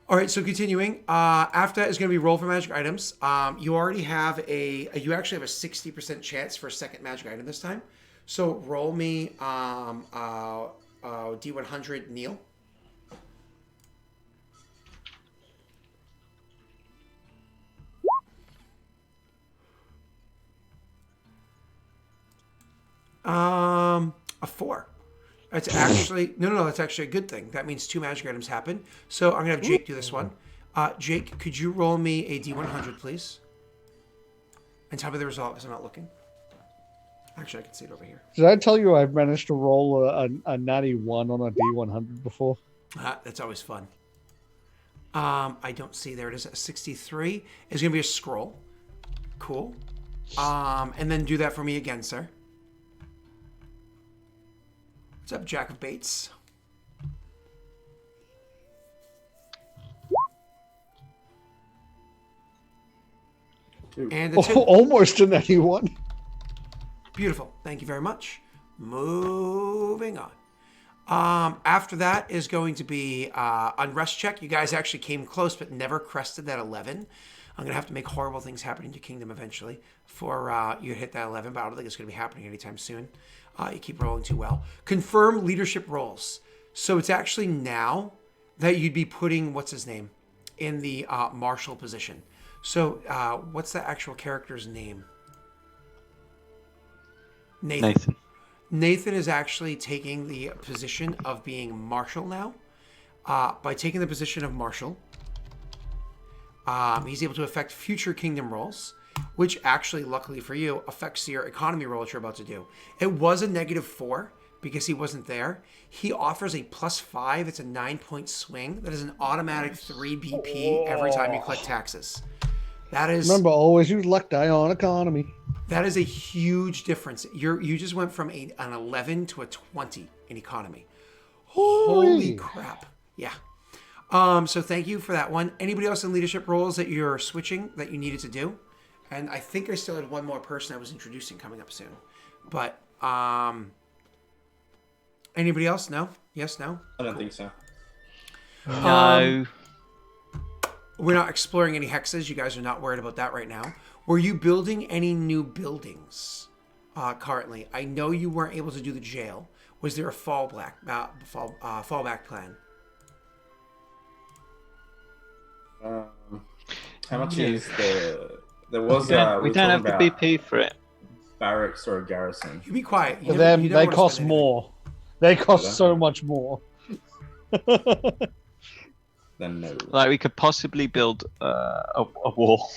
All right, so continuing. After that is going to be roll for magic items. You already have you actually have a 60% chance for a second magic item this time. So roll me D100 Neil. A 4. That's actually no. That's actually a good thing. That means 2 magic items happen. So I'm gonna have Jake do this one. Jake, could you roll me a D100, please? And tell me the result because I'm not looking. Actually, I can see it over here. Did I tell you I've managed to roll a natty 1 on a D100 before? That's always fun. I don't see. There it is. A 63 is going to be a scroll. Cool. And then do that for me again, sir. What's up, Jack of Bates? And the almost a natty 1. Beautiful. Thank you very much. Moving on. After that is going to be unrest check. You guys actually came close, but never crested that 11. I'm going to have to make horrible things happen in your kingdom eventually for you to hit that 11, but I don't think it's going to be happening anytime soon. You keep rolling too well. Confirm leadership roles. So it's actually now that you'd be putting, what's his name, in the marshal position. So what's the actual character's name? Nathan. Nathan is actually taking the position of being marshal now. By taking the position of marshal, he's able to affect future kingdom rolls, which actually, luckily for you, affects your economy roll that you're about to do. It was a -4 because he wasn't there. He offers a +5. It's a 9-point swing. That is an automatic 3 BP every time you collect taxes. That is Remember, always use luck die on economy. that is a huge difference. You just went from an 11 to a 20 in economy. Holy crap! Yeah. So thank you for that one. Anybody else in leadership roles that you're switching that you needed to do? And I think I still had one more person I was introducing coming up soon. But anybody else? No? Yes? No? I don't think so. No. We're not exploring any hexes. You guys are not worried about that right now. Were you building any new buildings currently? I know you weren't able to do the jail. Was there a fallback plan? How much is there was We don't have the BP for it. barracks or a garrison? You be quiet. For them, they cost more. They cost so much more. Then no. Like we could possibly build a wall.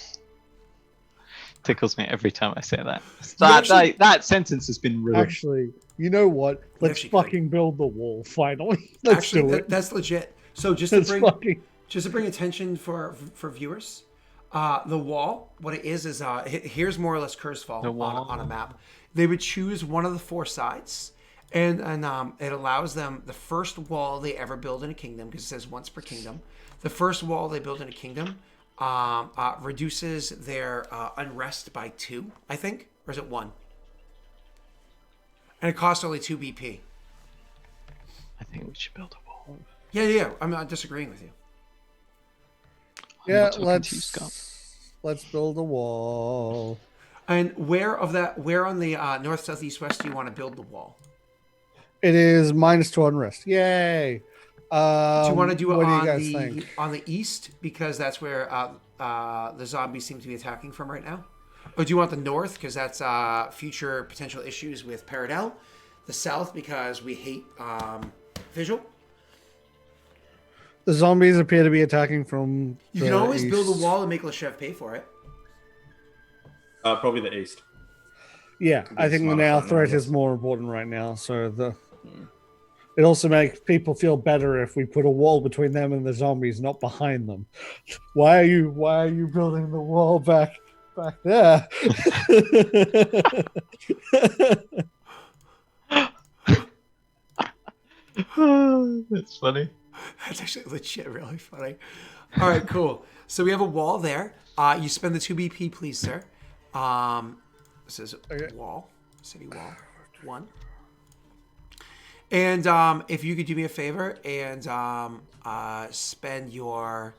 Tickles me every time I say that. That sentence has been ruined. Actually, you know what? Let's fucking build the wall. Finally, let's do it. That's legit. So just to bring attention for viewers, the wall. What it is here's more or less Kurzfall on a map. They would choose one of the four sides, and it allows them the first wall they ever build in a kingdom, because it says once per kingdom. The first wall they build in a kingdom reduces their unrest by 2, I think, or is it 1? And it costs only 2 BP. I think we should build a wall. Yeah. I'm not disagreeing with you. Yeah, let's build a wall. And where on the north, south, east, west do you want to build the wall? It is -2 unrest. Yay! Do you want to do it on the east, because that's where the zombies seem to be attacking from right now? Or do you want the north, because that's future potential issues with Paradel? The south, because we hate visual? The zombies appear to be attacking from. You can always build a wall and make Leshev pay for it. Probably the east. Yeah, I think the now threat is more important right now. So it also makes people feel better if we put a wall between them and the zombies, not behind them. Why are you building the wall back there? That's funny. That's actually legit really funny. All right, cool. So we have a wall there. You spend the 2 BP, please, sir. This is wall, city wall, 1. And if you could do me a favor and spend your...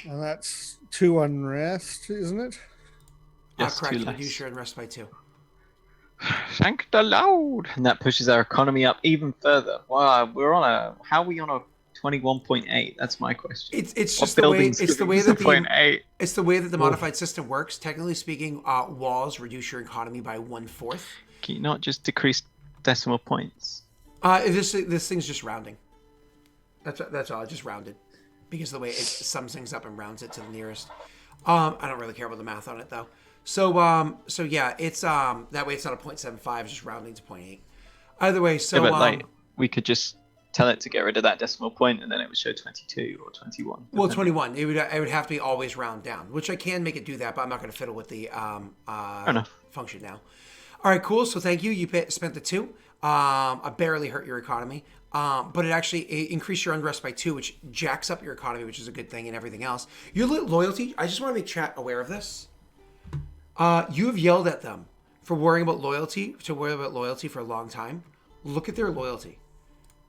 And that's 2 unrest, isn't it? Yes, correct. 2 less. Reduce your unrest by 2. Thank the Lord. And that pushes our economy up even further. Wow, how are we on a 21.8? That's my question. It's just the way that it's the way that the modified system works. Technically speaking, walls reduce your economy by 1/4. Can you not just decrease decimal points? This thing's just rounding. That's all. Just rounded, because the way it sums things up and rounds it to the nearest. I don't really care about the math on it though. So yeah, it's that way it's not a 0.75, it's just rounding to 0.8. Either way, so yeah, but we could just tell it to get rid of that decimal point, and then it would show 22 or 21. Well, 21. It would have to be always round down, which I can make it do that, but I'm not going to fiddle with the function now. All right, cool. So thank you. You spent the 2. I barely hurt your economy, but it actually increased your unrest by 2, which jacks up your economy, which is a good thing, and everything else. Your loyalty. I just want to make chat aware of this. You have yelled at them for worrying about loyalty for a long time. Look at their loyalty.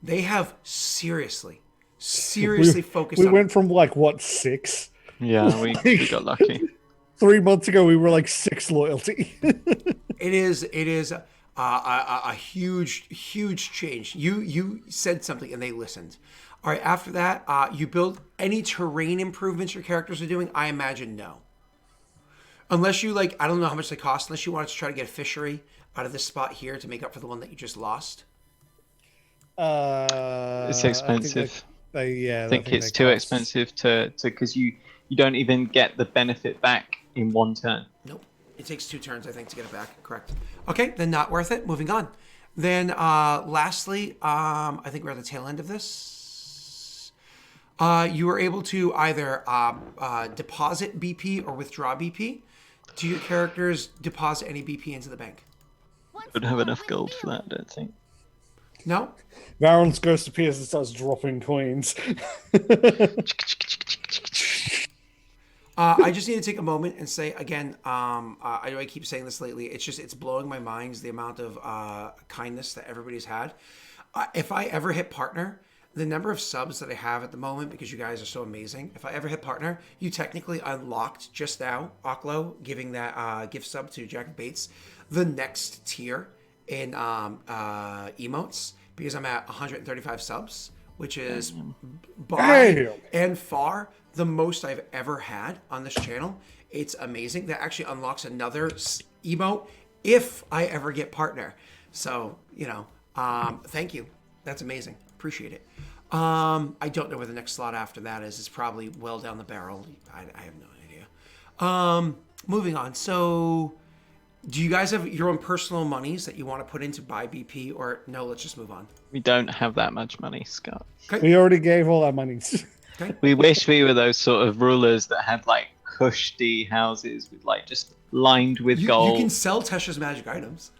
They have seriously focused on... We went from 6? Yeah, we got lucky. 3 months ago, we were 6 loyalty. It is a huge change. You said something and they listened. All right, after that, you build any terrain improvements your characters are doing? I imagine no. Unless you I don't know how much they cost, unless you wanted to try to get a fishery out of this spot here to make up for the one that you just lost. It's expensive. I think it's too expensive to because you don't even get the benefit back in 1 turn. Nope. It takes 2 turns, I think, to get it back. Correct. Okay, then not worth it. Moving on. Then lastly, I think we're at the tail end of this. You are able to either deposit BP or withdraw BP. Do your characters deposit any BP into the bank? Don't have enough gold for that, I don't think. No? Varon's ghost appears and starts dropping coins. I just need to take a moment and say again, I know I keep saying this lately, it's blowing my mind the amount of kindness that everybody's had. If I ever hit partner, the number of subs that I have at the moment, because you guys are so amazing, if I ever hit partner, you technically unlocked just now, Oklo, giving that gift sub to Jack Bates, the next tier in emotes, because I'm at 135 subs, which is by and far the most I've ever had on this channel. It's amazing. That actually unlocks another emote if I ever get partner. So, thank you. That's amazing. Appreciate it. I don't know where the next slot after that is. It's probably well down the barrel. I have no idea. Moving on. So, do you guys have your own personal monies that you want to put in to buy BP, or no, let's just move on? We don't have that much money, Scott. Okay. We already gave all our monies. Okay. We wish we were those sort of rulers that had like cushy houses with like just lined with gold. You can sell Tesha's magic items.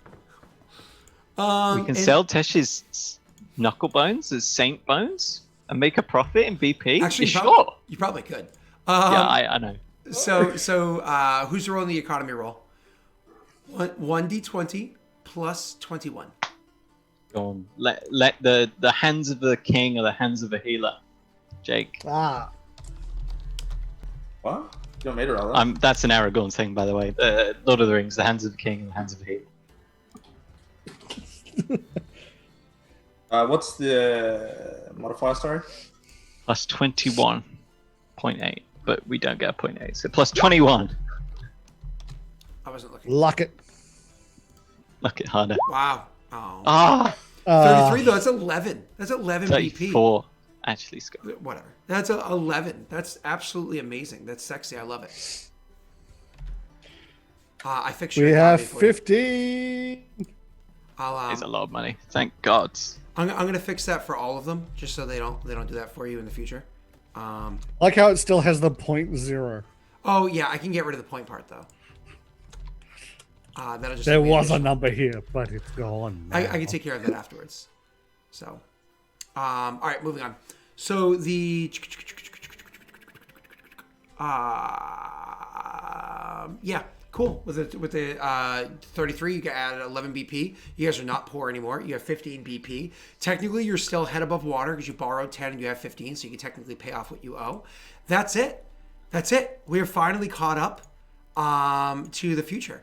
We can sell Tesh's knuckle bones as saint bones and make a profit in BP. Actually, sure. You probably could. Yeah, I know. So who's rolling the economy roll? 1d20 plus 21. Go on. Let the hands of the king or the hands of a healer. Jake. Ah. What? You want me to roll that? That's an Aragorn thing, by the way. Lord of the Rings, the hands of the king and the hands of a healer. What's the modifier, sorry? Plus 21.8, but we don't get a 0.8, so plus 21. I wasn't looking. Lock it. Look it harder. Wow. Oh. Ah! 33 though, that's 11. That's 11 BP. 34, actually, Scott. Whatever. That's 11. That's absolutely amazing. That's sexy. I love it. I fixed your We have economy for you. 15. It's a lot of money. Thank God. I'm gonna fix that for all of them, just so they don't do that for you in the future. Like how it still has the 0.0. Oh yeah, I can get rid of the point part though. That'll just There be was a additional. number here, but it's gone now. I can take care of that afterwards. So, all right, moving on. So the yeah, cool. With the 33, you can add 11 BP. You guys are not poor anymore. You have 15 BP. Technically, you're still head above water because you borrowed 10 and you have 15, so you can technically pay off what you owe. That's it. That's it. We're finally caught up to the future.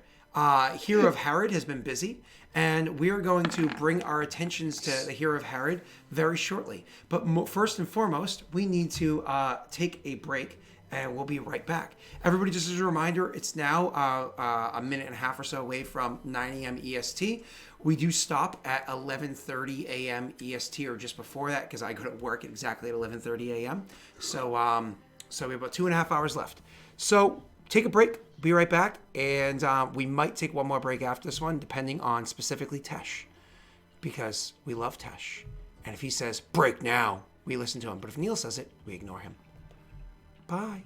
Hero of Harrod has been busy, and we are going to bring our attentions to the Hero of Harrod very shortly. But first and foremost, we need to take a break, and we'll be right back. Everybody, just as a reminder, it's now a minute and a half or so away from 9 a.m. EST. We do stop at 11:30 a.m. EST, or just before that, because I go to work exactly at 11:30 a.m. So we have about 2.5 hours left. So take a break. Be right back, and we might take one more break after this one, depending on specifically Tesh, because we love Tesh. And if he says, break now, we listen to him. But if Neil says it, we ignore him. Bye.